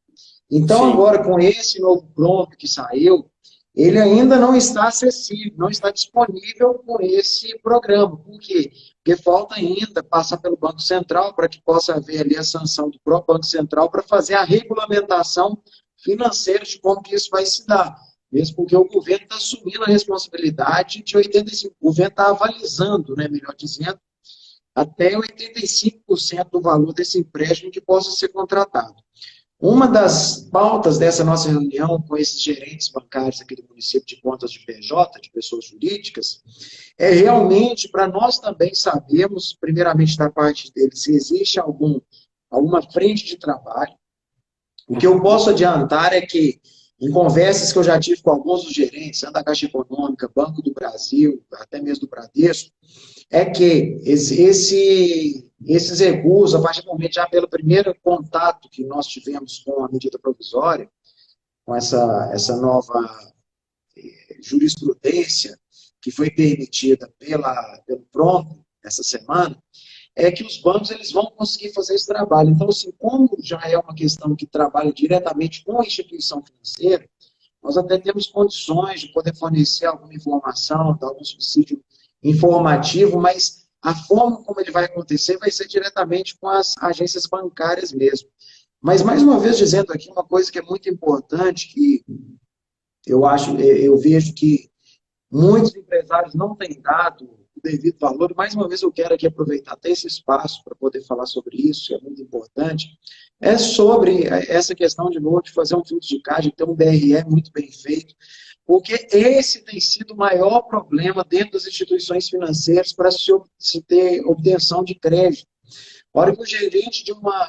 Speaker 3: Então, sim, agora, com esse novo prompt que saiu, ele ainda não está acessível, não está disponível com esse programa. Por quê? porque falta ainda passar pelo Banco Central para que possa haver ali a sanção do próprio Banco Central para fazer a regulamentação financeira de como que isso vai se dar. Mesmo porque o governo está assumindo a responsabilidade de 85%, o governo está avalizando, né, melhor dizendo, até 85% do valor desse empréstimo que possa ser contratado. Uma das pautas dessa nossa reunião com esses gerentes bancários aqui do município de Contas de PJ, de pessoas jurídicas, é realmente para nós também sabermos, primeiramente da parte deles, se existe alguma frente de trabalho. O que eu posso adiantar é que, em conversas que eu já tive com alguns dos gerentes, tanto da Caixa Econômica, Banco do Brasil, até mesmo do Bradesco, é que esses recursos, a partir do momento, já pelo primeiro contato que nós tivemos com a medida provisória, com essa nova jurisprudência que foi permitida pelo Pronto essa semana, é que os bancos eles vão conseguir fazer esse trabalho. Então, assim, como já é uma questão que trabalha diretamente com a instituição financeira, nós até temos condições de poder fornecer alguma informação, dar algum subsídio informativo, mas a forma como ele vai acontecer vai ser diretamente com as agências bancárias mesmo. Mas, mais uma vez, dizendo aqui uma coisa que é muito importante, que eu vejo que muitos empresários não têm dado o devido valor. Mais uma vez eu quero aqui aproveitar até esse espaço para poder falar sobre isso, que é muito importante. É sobre essa questão, de novo, de fazer um fluxo de caixa, de ter um DRE muito bem feito, porque esse tem sido o maior problema dentro das instituições financeiras para se ter obtenção de crédito. A hora que o gerente de uma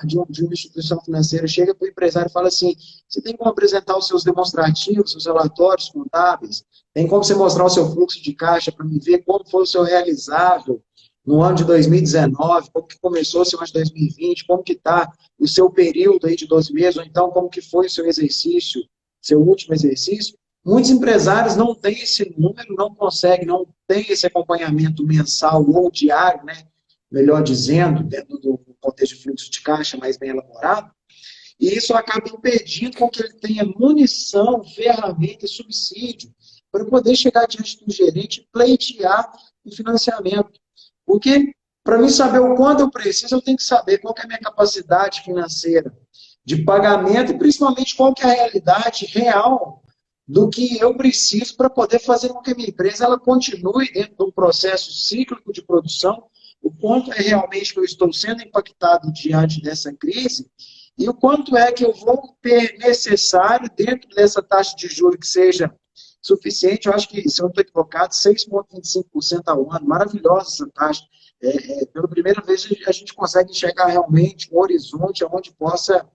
Speaker 3: instituição financeira chega para o empresário e fala assim, você tem como apresentar os seus demonstrativos, seus relatórios contábeis, tem como você mostrar o seu fluxo de caixa para me ver como foi o seu realizável no ano de 2019, como que começou o seu ano de 2020, como que está o seu período aí de 12 meses, ou então como que foi o seu exercício, seu último exercício. Muitos empresários não têm esse número, não conseguem, não têm esse acompanhamento mensal ou diário, né? Melhor dizendo, dentro do contexto de fluxo de caixa mais bem elaborado, e isso acaba impedindo com que ele tenha munição, ferramenta e subsídio para poder chegar diante do gerente e pleitear o financiamento. Porque, para mim saber o quanto eu preciso, eu tenho que saber qual que é a minha capacidade financeira de pagamento e, principalmente, qual que é a realidade real do que eu preciso para poder fazer com que a minha empresa ela continue dentro de um processo cíclico de produção, o quanto é realmente que eu estou sendo impactado diante dessa crise e o quanto é que eu vou ter necessário dentro dessa taxa de juros que seja suficiente. Eu acho que, se eu não estou equivocado, 6,25% ao ano, maravilhosa essa taxa. Pela primeira vez a gente consegue enxergar realmente um horizonte onde possa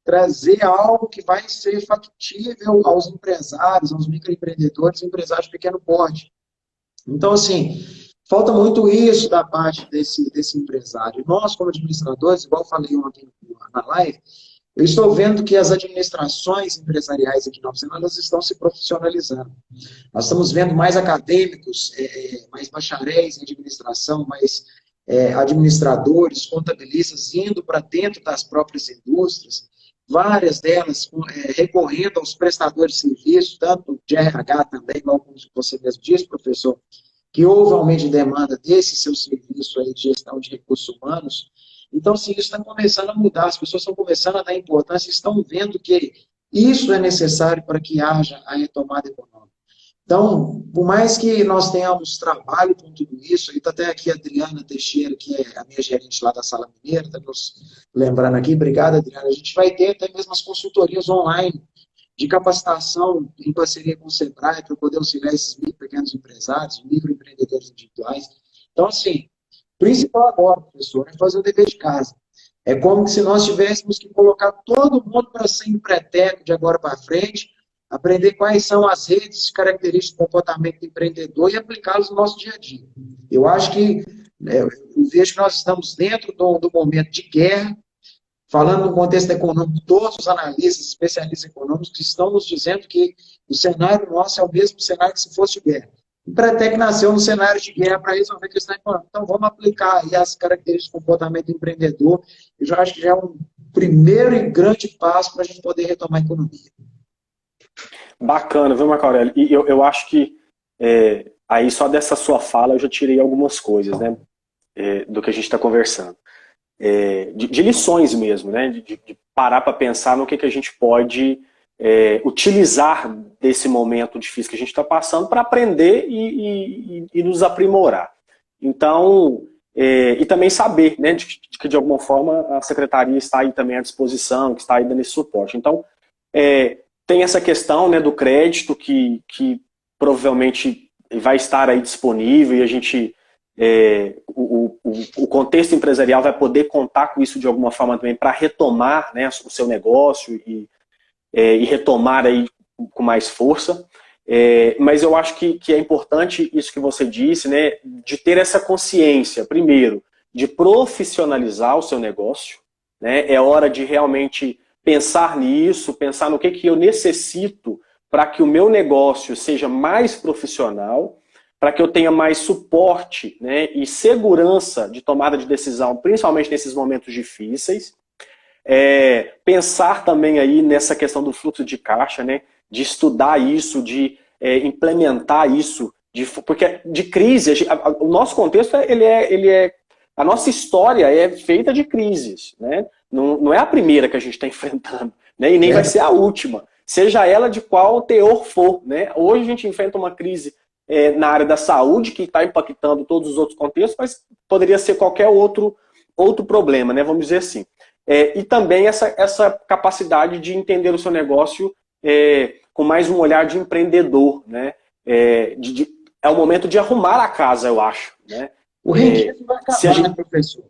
Speaker 3: trazer algo que vai ser factível aos empresários, aos microempreendedores, empresários de pequeno porte. Então, assim, falta muito isso da parte desse empresário. Nós, como administradores, igual eu falei ontem na live, eu estou vendo que as administrações empresariais aqui na Oficina, elas estão se profissionalizando. Nós estamos vendo mais acadêmicos, mais bacharéis em administração, mais administradores, contabilistas indo para dentro das próprias indústrias, várias delas recorrendo aos prestadores de serviço, tanto de RH também, como você mesmo disse, professor, que houve aumento de demanda desse seu serviço aí de gestão de recursos humanos. Então, sim, isso está começando a mudar, as pessoas estão começando a dar importância, estão vendo que isso é necessário para que haja a retomada econômica. Então, por mais que nós tenhamos trabalho com tudo isso, e está até aqui a Adriana Teixeira, que é a minha gerente lá da Sala Mineira, está nos lembrando aqui, obrigado, Adriana, a gente vai ter até mesmo as consultorias online de capacitação em parceria com o Sebrae para poder auxiliar esses pequenos empresários, microempreendedores individuais. Então, assim, o principal agora, professor, é fazer o dever de casa. É como se nós tivéssemos que colocar todo mundo para ser empreteco de agora para frente, aprender quais são as redes, características do comportamento do empreendedor e aplicá-los no nosso dia a dia. Eu acho que, eu vejo que nós estamos dentro do momento de guerra, falando no contexto econômico, todos os analistas, especialistas econômicos, que estão nos dizendo que o cenário nosso é o mesmo cenário que se fosse de guerra. O Empretec nasceu no cenário de guerra para resolver a questão econômica. Então, vamos aplicar aí as características do comportamento do empreendedor. Eu já acho que já é um primeiro e grande passo para a gente poder retomar a economia.
Speaker 2: Bacana, viu, Marco Aurélio? E eu acho que aí só dessa sua fala eu já tirei algumas coisas, né? do que a gente está conversando. De lições mesmo, né? De parar para pensar no que a gente pode utilizar desse momento difícil que a gente está passando para aprender e nos aprimorar. Então, e também saber, né, que de alguma forma a secretaria está aí também à disposição, que está aí dando esse suporte. Então, tem essa questão, né, do crédito que provavelmente vai estar aí disponível e a gente, o contexto empresarial vai poder contar com isso de alguma forma também para retomar, né, o seu negócio e retomar aí com mais força. Mas eu acho que é importante isso que você disse, né, de ter essa consciência, primeiro, de profissionalizar o seu negócio, né, é hora de realmente pensar nisso, pensar no que eu necessito para que o meu negócio seja mais profissional, para que eu tenha mais suporte, né, e segurança de tomada de decisão, principalmente nesses momentos difíceis. Pensar também aí nessa questão do fluxo de caixa, né, de estudar isso, de implementar isso, porque de crise, o nosso contexto, a nossa história é feita de crises, né? Não é a primeira que a gente está enfrentando, né? E nem vai ser a última, seja ela de qual teor for, né? Hoje a gente enfrenta uma crise na área da saúde, que está impactando todos os outros contextos, mas poderia ser qualquer outro problema, né? Vamos dizer assim. E também essa capacidade de entender o seu negócio com mais um olhar de empreendedor, né? É o momento de arrumar a casa, eu acho, né?
Speaker 3: O rendimento vai acabar, né, professor?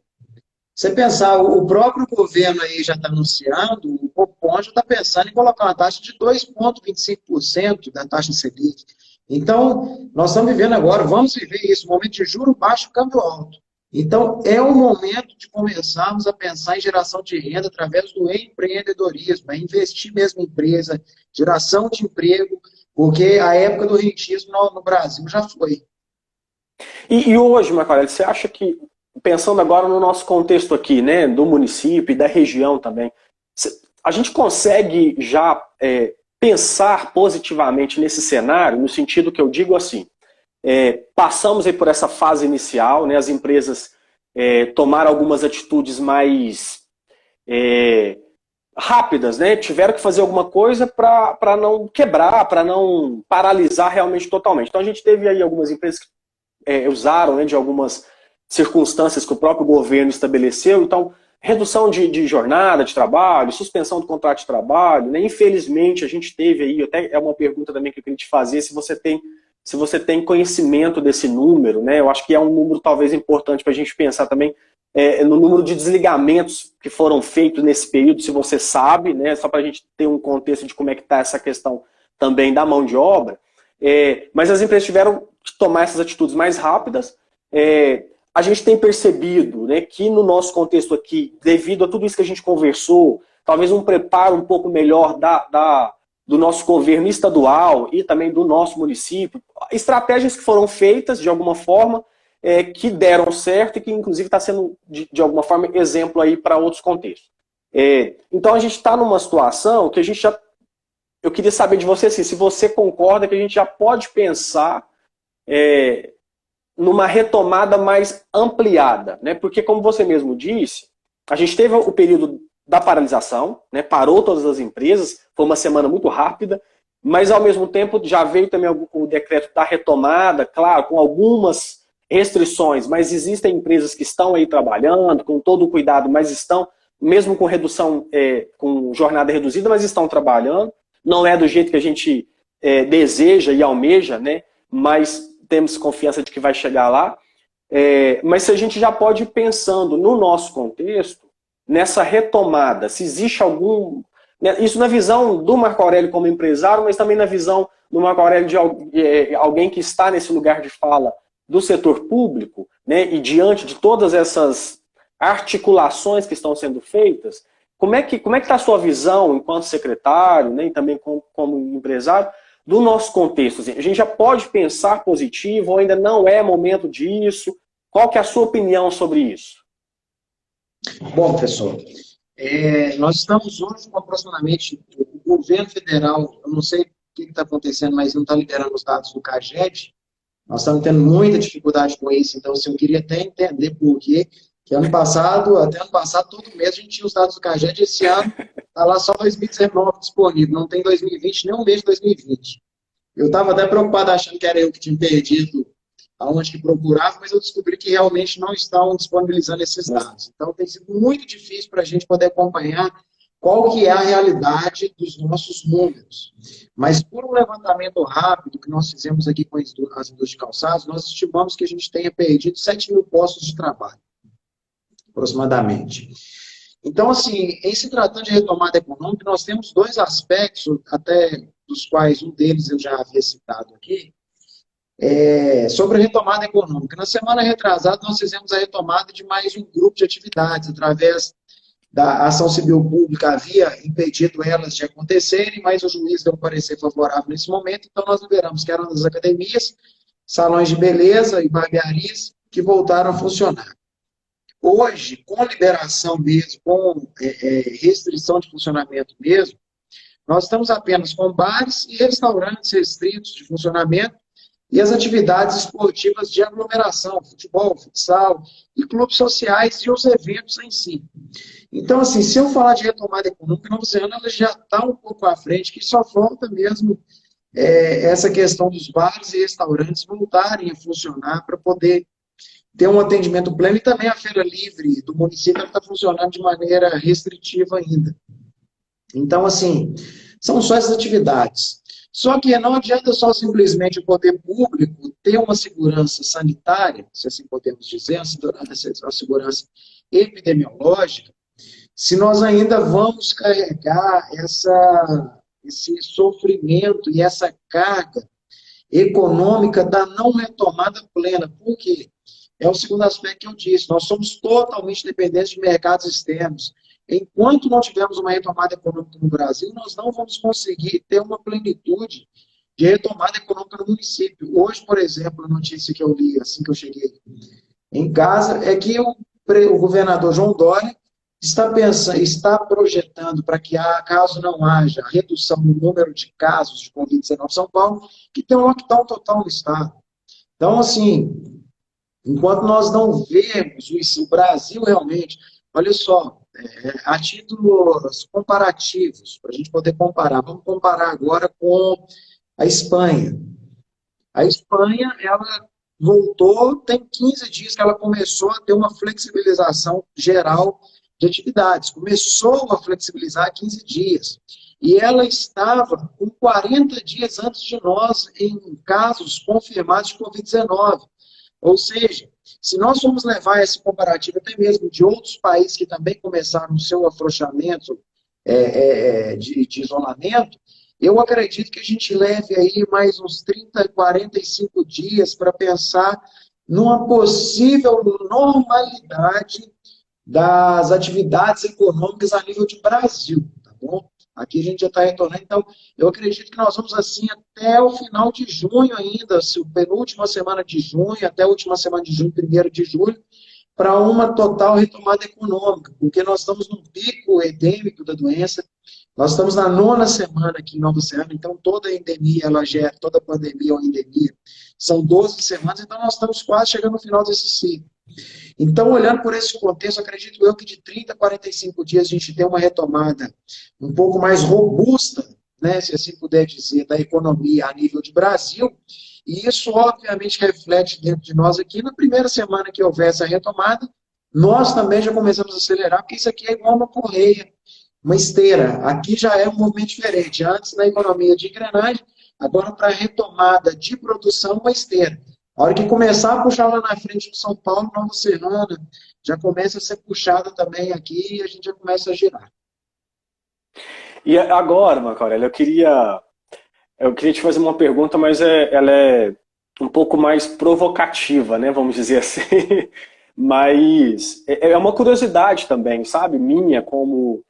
Speaker 3: Você pensar, o próprio governo aí já está anunciando, o Copom já está pensando em colocar uma taxa de 2,25% da taxa Selic. Então, nós estamos vivendo agora, vamos viver isso, um momento de juro baixo, câmbio alto. Então, é o momento de começarmos a pensar em geração de renda através do empreendedorismo, investir mesmo em empresa, geração de emprego, porque a época do rentismo no Brasil já foi.
Speaker 2: E hoje, Marco, você acha que, pensando agora no nosso contexto aqui, né, do município e da região também, a gente consegue já pensar positivamente nesse cenário, no sentido que eu digo assim, passamos aí por essa fase inicial, né, as empresas tomaram algumas atitudes mais rápidas, né, tiveram que fazer alguma coisa para não quebrar, para não paralisar realmente totalmente. Então a gente teve aí algumas empresas que usaram, né, de algumas circunstâncias que o próprio governo estabeleceu, então redução de jornada de trabalho, suspensão do contrato de trabalho, né, infelizmente a gente teve aí, até é uma pergunta também que eu queria te fazer, se você tem conhecimento desse número, né? Eu acho que é um número talvez importante para a gente pensar também no número de desligamentos que foram feitos nesse período, se você sabe, né? Só para a gente ter um contexto de como é que está essa questão também da mão de obra. Mas as empresas tiveram que tomar essas atitudes mais rápidas. A gente tem percebido, né, que no nosso contexto aqui, devido a tudo isso que a gente conversou, talvez um preparo um pouco melhor do nosso governo estadual e também do nosso município, estratégias que foram feitas de alguma forma, que deram certo e que inclusive está sendo de alguma forma exemplo aí para outros contextos. Então a gente está numa situação que a gente já... Eu queria saber de você assim, se você concorda que a gente já pode pensar numa retomada mais ampliada, né? Porque como você mesmo disse, a gente teve o período da paralisação, né? Parou todas as empresas, foi uma semana muito rápida, mas ao mesmo tempo já veio também o decreto da retomada, claro, com algumas restrições, mas existem empresas que estão aí trabalhando, com todo o cuidado, mas estão, mesmo com redução, com jornada reduzida, mas estão trabalhando, não é do jeito que a gente deseja e almeja, né? Mas temos confiança de que vai chegar lá, mas se a gente já pode ir pensando no nosso contexto, nessa retomada, se existe algum... Isso na visão do Marco Aurélio como empresário, mas também na visão do Marco Aurélio de alguém que está nesse lugar de fala do setor público, né, e diante de todas essas articulações que estão sendo feitas, como é que está a sua visão enquanto secretário, né, e também como empresário, do nosso contexto? Assim, a gente já pode pensar positivo ou ainda não é momento disso? Qual que é a sua opinião sobre isso?
Speaker 3: Bom, professor, nós estamos hoje com aproximadamente o governo federal, eu não sei o que está acontecendo, mas não está liberando os dados do CAGED, Nós estamos tendo muita dificuldade com isso, então assim, eu queria até entender por quê, que ano passado, até ano passado, todo mês a gente tinha os dados do CAGED, esse ano está lá só 2019 disponível, não tem 2020, nem um mês de 2020. Eu estava até preocupado achando que era eu que tinha perdido aonde que procurava, mas eu descobri que realmente não estão disponibilizando esses dados. Então tem sido muito difícil para a gente poder acompanhar qual que é a realidade dos nossos números. Mas por um levantamento rápido que nós fizemos aqui com as indústrias de calçados, nós estimamos que a gente tenha perdido 7 mil postos de trabalho, aproximadamente. Então, assim, em se tratando de retomada econômica, nós temos dois aspectos, até dos quais um deles eu já havia citado aqui, sobre a retomada econômica. Na semana retrasada, nós fizemos a retomada de mais um grupo de atividades, através da ação civil pública havia impedido elas de acontecerem, mas o juiz deu um parecer favorável nesse momento, então nós liberamos, que eram das academias, salões de beleza e barbearias, que voltaram a funcionar. Hoje, com a liberação mesmo, com restrição de funcionamento mesmo, nós estamos apenas com bares e restaurantes restritos de funcionamento e as atividades esportivas de aglomeração, futebol, futsal e clubes sociais e os eventos em si. Então, assim, se eu falar de retomada econômica, Nova Zelândia ela já está um pouco à frente, que só falta mesmo essa questão dos bares e restaurantes voltarem a funcionar para poder ter um atendimento pleno, e também a feira livre do município está funcionando de maneira restritiva ainda. Então, assim, são só essas atividades. Só que não adianta só simplesmente o poder público ter uma segurança sanitária, se assim podemos dizer, uma segurança epidemiológica, se nós ainda vamos carregar esse sofrimento e essa carga econômica da não retomada plena. Por quê? É o segundo aspecto que eu disse, nós somos totalmente dependentes de mercados externos. Enquanto não tivermos uma retomada econômica no Brasil, nós não vamos conseguir ter uma plenitude de retomada econômica no município. Hoje, por exemplo, a notícia que eu li assim que eu cheguei em casa é que o governador João Dória está projetando para que, caso não haja redução no número de casos de Covid-19 em São Paulo, que tenha um lockdown total no estado. Então, assim, enquanto nós não vemos o Brasil realmente, olha só, a títulos comparativos, para a gente poder comparar, vamos comparar agora com a Espanha. A Espanha, ela voltou, tem 15 dias que ela começou a ter uma flexibilização geral de atividades. Começou a flexibilizar há 15 dias. E ela estava com 40 dias antes de nós em casos confirmados de Covid-19. Ou seja, se nós formos levar esse comparativo até mesmo de outros países que também começaram o seu afrouxamento de isolamento, eu acredito que a gente leve aí mais uns 30, 45 dias para pensar numa possível normalidade das atividades econômicas a nível de Brasil, tá bom? Aqui a gente já está retornando, então eu acredito que nós vamos assim até o final de junho ainda, penúltima semana de junho, até a última semana de junho, 1º de julho, para uma total retomada econômica, porque nós estamos num pico endêmico da doença, nós estamos na 9ª semana aqui em Nova Zelândia, então toda a endemia, toda pandemia ou endemia, são 12 semanas, então nós estamos quase chegando no final desse ciclo. Então, olhando por esse contexto, acredito eu que de 30 a 45 dias a gente tem uma retomada um pouco mais robusta, né, se assim puder dizer, da economia a nível de Brasil, e isso obviamente reflete dentro de nós aqui. Na primeira semana que houver essa retomada, nós também já começamos a acelerar, porque isso aqui é igual uma correia, uma esteira. Aqui já é um movimento diferente. Antes, na economia de engrenagem, agora para a retomada de produção, uma esteira. A hora que começar a puxar lá na frente de São Paulo, Nova Zelândia, já começa a ser puxada também aqui e a gente já começa a girar.
Speaker 2: E agora, Marco Aurélio, eu queria te fazer uma pergunta, mas ela é um pouco mais provocativa, né? Vamos dizer assim. Mas é uma curiosidade também, sabe? Minha como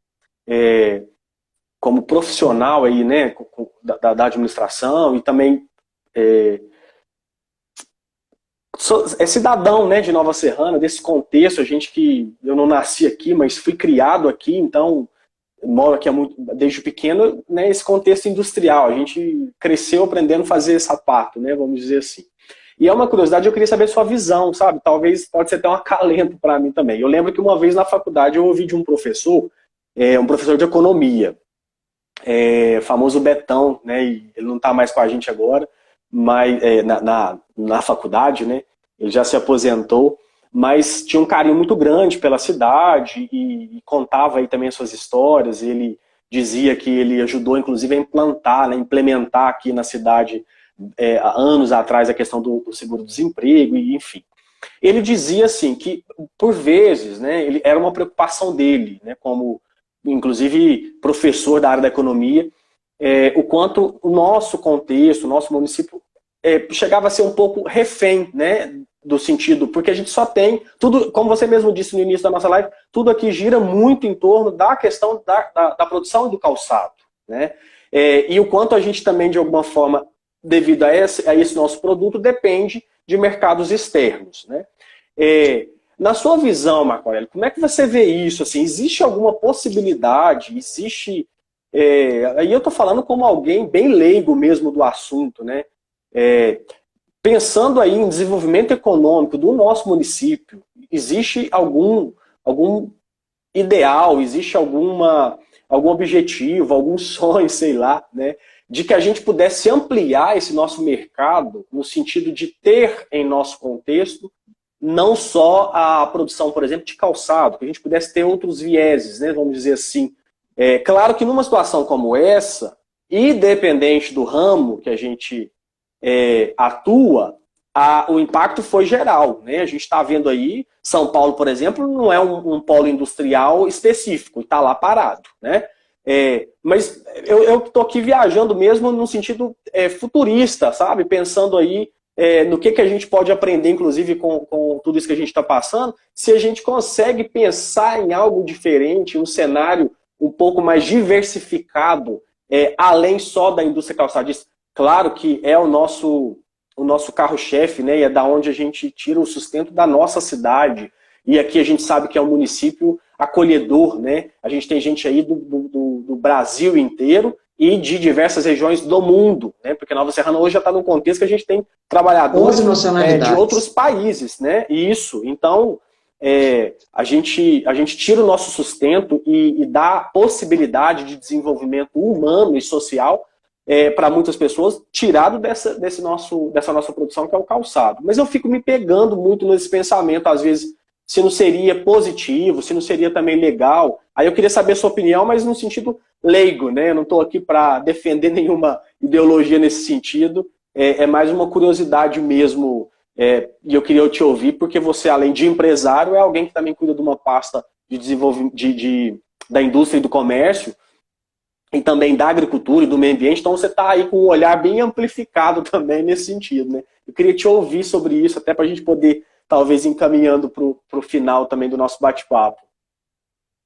Speaker 2: profissional aí, né? Da administração e também cidadão, né, de Nova Serrana, desse contexto, eu não nasci aqui, mas fui criado aqui, então moro aqui desde pequeno, né, esse contexto industrial, a gente cresceu aprendendo a fazer sapato, né, vamos dizer assim. E é uma curiosidade, eu queria saber a sua visão, sabe? Talvez pode ser até um acalento para mim também. Eu lembro que uma vez na faculdade eu ouvi de um professor de economia, famoso Betão, né? E ele não está mais com a gente agora, mas na faculdade, né? Ele já se aposentou, mas tinha um carinho muito grande pela cidade e contava aí também as suas histórias. Ele dizia que ele ajudou, inclusive, a implantar, né, implementar aqui na cidade, há anos atrás, a questão do seguro-desemprego, e enfim. Ele dizia assim que, por vezes, né, era uma preocupação dele, né, como, inclusive, professor da área da economia, o quanto o nosso contexto, o nosso município, chegava a ser um pouco refém, né, do sentido, porque a gente só tem, tudo, como você mesmo disse no início da nossa live, tudo aqui gira muito em torno da questão da produção do calçado, né? E o quanto a gente também, de alguma forma, devido a esse nosso produto, depende de mercados externos, né? Na sua visão, Marco Aurélio, como é que você vê isso? Assim, existe alguma possibilidade, aí eu estou falando como alguém bem leigo mesmo do assunto, né? Pensando aí em desenvolvimento econômico do nosso município, existe algum ideal, existe algum objetivo, algum sonho, sei lá, né, de que a gente pudesse ampliar esse nosso mercado no sentido de ter em nosso contexto não só a produção, por exemplo, de calçado, que a gente pudesse ter outros vieses, né, vamos dizer assim. Claro que numa situação como essa, independente do ramo que a gente atua, o impacto foi geral, né? A gente está vendo aí, São Paulo, por exemplo, não é um polo industrial específico, está lá parado, né? Mas eu estou aqui viajando mesmo no sentido futurista, sabe? Pensando aí no que a gente pode aprender, inclusive, com tudo isso que a gente está passando, se a gente consegue pensar em algo diferente, um cenário um pouco mais diversificado, além só da indústria calçadista. Claro que é o nosso carro-chefe, né? E é da onde a gente tira o sustento da nossa cidade. E aqui a gente sabe que é um município acolhedor, né? A gente tem gente aí do Brasil inteiro e de diversas regiões do mundo, né? Porque Nova Serrana hoje já está num contexto que a gente tem trabalhadores de outros países, né? Isso. Então, a gente tira o nosso sustento e dá possibilidade de desenvolvimento humano e social para muitas pessoas, tirado dessa nossa produção, que é o calçado. Mas eu fico me pegando muito nesse pensamento, às vezes, se não seria positivo, se não seria também legal. Aí eu queria saber a sua opinião, mas no sentido leigo, né? Eu não estou aqui para defender nenhuma ideologia nesse sentido, é mais uma curiosidade mesmo, e eu queria te ouvir, porque você, além de empresário, é alguém que também cuida de uma pasta de desenvolvimento da indústria e do comércio, e também da agricultura e do meio ambiente, então você está aí com um olhar bem amplificado também nesse sentido, né? Eu queria te ouvir sobre isso, até para a gente poder, talvez, encaminhando para o final também do nosso bate-papo.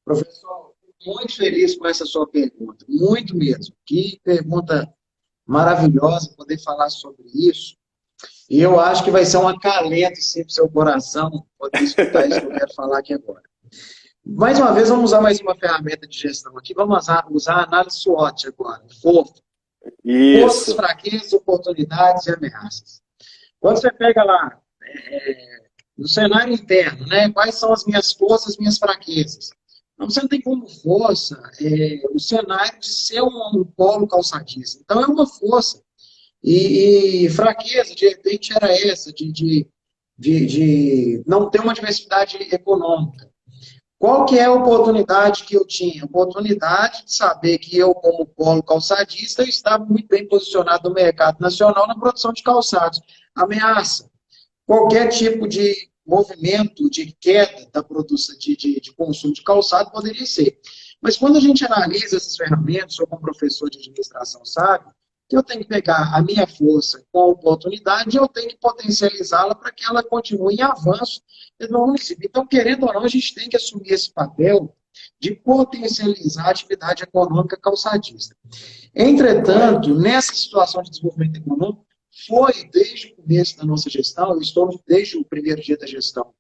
Speaker 3: Professor, muito feliz com essa sua pergunta, muito mesmo. Que pergunta maravilhosa poder falar sobre isso. E eu acho que vai ser um acalento, sim, para o seu coração poder escutar isso que eu quero falar aqui agora. Mais uma vez, vamos usar mais uma ferramenta de gestão aqui. Vamos usar a análise SWOT agora. Forças, fraquezas, oportunidades e ameaças. Quando você pega lá, no cenário interno, né, quais são as minhas forças, minhas fraquezas? Então, você não tem como força o cenário de ser um polo calçadista. Então, é uma força. E fraqueza, de repente, era essa, de não ter uma diversidade econômica. Qual que é a oportunidade que eu tinha? A oportunidade de saber que eu, como polo calçadista, estava muito bem posicionado no mercado nacional na produção de calçados. Ameaça. Qualquer tipo de movimento de queda da produção de consumo de calçado poderia ser. Mas quando a gente analisa essas ferramentas, ou como professor de administração sabe, que eu tenho que pegar a minha força com a oportunidade e eu tenho que potencializá-la para que ela continue em avanço no município. Então, querendo ou não, a gente tem que assumir esse papel de potencializar a atividade econômica calçadista. Entretanto, nessa situação de desenvolvimento econômico, foi desde o começo da nossa gestão, eu estou desde o primeiro dia da gestão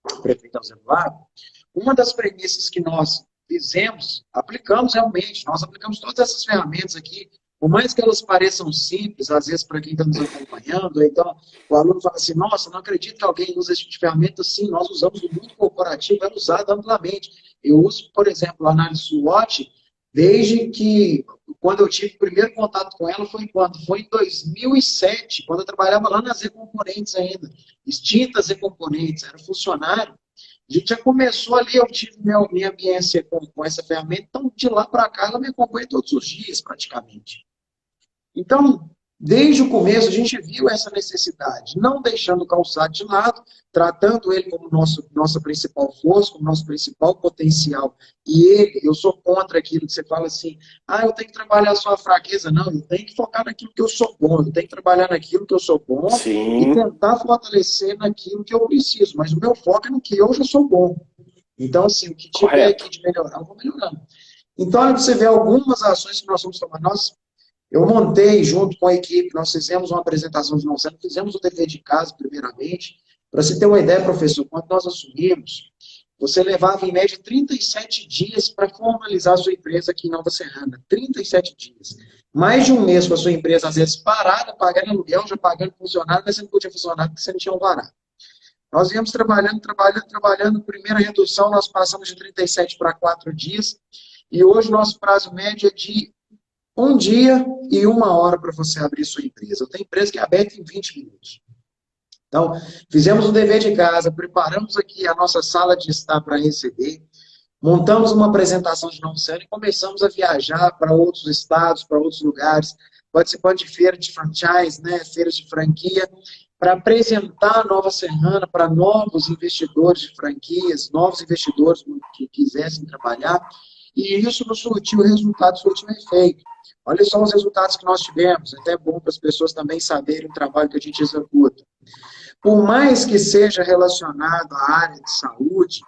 Speaker 3: do prefeito Alzeno Lago, uma das premissas que nós fizemos, aplicamos realmente, nós aplicamos todas essas ferramentas aqui, por mais que elas pareçam simples, às vezes para quem está nos acompanhando, então o aluno fala assim, nossa, não acredito que alguém usa esse tipo de ferramenta. Sim, nós usamos no mundo corporativo, é usado amplamente. Eu uso, por exemplo, a análise SWOT, desde que, quando eu tive o primeiro contato com ela, foi quando? Foi em 2007, quando eu trabalhava lá na Z Componentes ainda, extinta Z Componentes, era funcionário. A gente já começou ali, eu tive minha ambiência com essa ferramenta, então de lá para cá ela me acompanha todos os dias, praticamente. Então, desde o começo, a gente viu essa necessidade, não deixando o calçado de lado, tratando ele como nossa principal força, como nosso principal potencial. E ele, eu sou contra aquilo que você fala assim, eu tenho que trabalhar a sua fraqueza. Não, eu tenho que focar naquilo que eu sou bom, eu tenho que trabalhar naquilo que eu sou bom e tentar fortalecer naquilo que eu preciso. Mas o meu foco é no que eu já sou bom. Então, assim, o que tiver aqui de melhorar, eu vou melhorando. Então, olha para você ver algumas ações que nós vamos tomar. Eu montei, junto com a equipe, nós fizemos uma apresentação de não-cérebro, fizemos o dever de casa, primeiramente. Para você ter uma ideia, professor, quando nós assumimos, você levava, em média, 37 dias para formalizar a sua empresa aqui em Nova Serrana. 37 dias. Mais de um mês com a sua empresa, às vezes, parada, pagando aluguel, já pagando funcionário, mas você não podia funcionar porque você não tinha um varado. Nós íamos trabalhando. Primeira redução, nós passamos de 37 para 4 dias. E hoje, nosso prazo médio é de 1 dia e 1 hora para você abrir sua empresa. Eu tenho empresa que é aberta em 20 minutos. Então, fizemos o dever de casa, preparamos aqui a nossa sala de estar para receber, montamos uma apresentação de não-cérebro e começamos a viajar para outros estados, para outros lugares, participando de feiras de franchise, feiras de franquia, para apresentar a Nova Serrana para novos investidores de franquias, novos investidores que quisessem trabalhar, e isso nos surtiu resultado, surtiu efeito. Olha só os resultados que nós tivemos, é até bom para as pessoas também saberem o trabalho que a gente executa. Por mais que seja relacionado à área de saúde,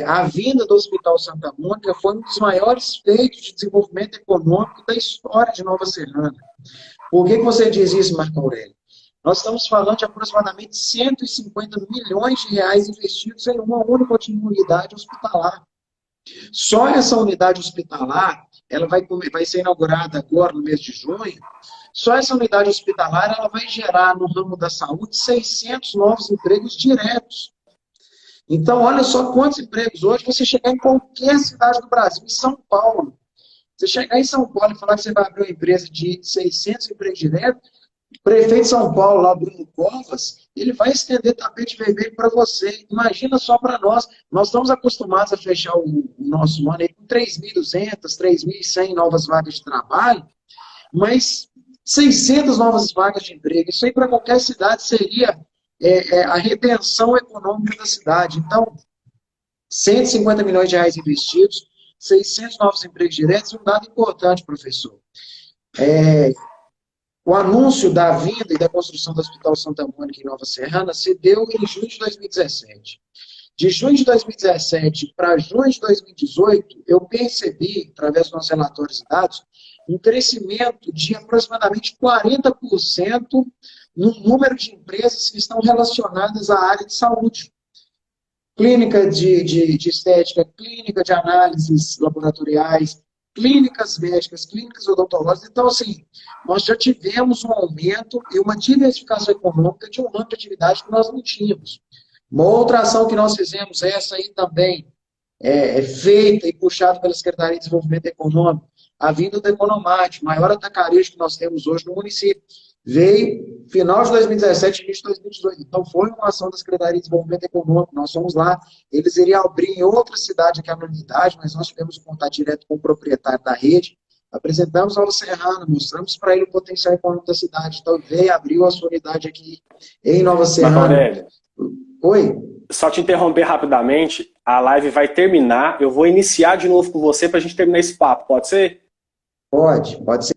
Speaker 3: a vinda do Hospital Santa Mônica foi um dos maiores feitos de desenvolvimento econômico da história de Nova Serrana. Por que você diz isso, Marco Aurélio? Nós estamos falando de aproximadamente 150 milhões de reais investidos em uma única unidade hospitalar. Só essa unidade hospitalar, ela vai ser inaugurada agora no mês de junho, só essa unidade hospitalar ela vai gerar no ramo da saúde 600 novos empregos diretos. Então, olha só quantos empregos. Hoje, você chegar em qualquer cidade do Brasil, em São Paulo, você chegar em São Paulo e falar que você vai abrir uma empresa de 600 empregos diretos, o prefeito de São Paulo, lá, Bruno Covas, ele vai estender tapete vermelho para você. Imagina só para nós. Nós estamos acostumados a fechar o nosso ano aí com 3.200, 3.100 novas vagas de trabalho, mas 600 novas vagas de emprego. Isso aí para qualquer cidade seria a redenção econômica da cidade. Então, 150 milhões de reais investidos, 600 novos empregos diretos, um dado importante, professor. O anúncio da vinda e da construção do Hospital Santa Mônica em Nova Serrana se deu em junho de 2017. De junho de 2017 para junho de 2018, eu percebi, através dos nossos relatórios e dados, um crescimento de aproximadamente 40% no número de empresas que estão relacionadas à área de saúde. Clínica de estética, clínica de análises laboratoriais, clínicas médicas, clínicas odontológicas. Então, assim, nós já tivemos um aumento e uma diversificação econômica de um ramo de atividade que nós não tínhamos. Uma outra ação que nós fizemos, essa aí também, feita e puxada pela Secretaria de Desenvolvimento Econômico, a vinda do Economate, maior atacarejo que nós temos hoje no município. Veio final de 2017 e início de 2018. Então, foi uma ação da Secretaria de Desenvolvimento Econômico. Nós fomos lá, eles iriam abrir em outra cidade aqui a unidade, mas nós tivemos contato direto com o proprietário da rede. Apresentamos a Nova Serrana, mostramos para ele o potencial econômico da cidade. Então, veio, abriu a sua unidade aqui em Nova Serrana.
Speaker 2: Aurélio,
Speaker 3: oi?
Speaker 2: Só te interromper rapidamente, a live vai terminar, eu vou iniciar de novo com você para a gente terminar esse papo, pode ser?
Speaker 3: Pode ser.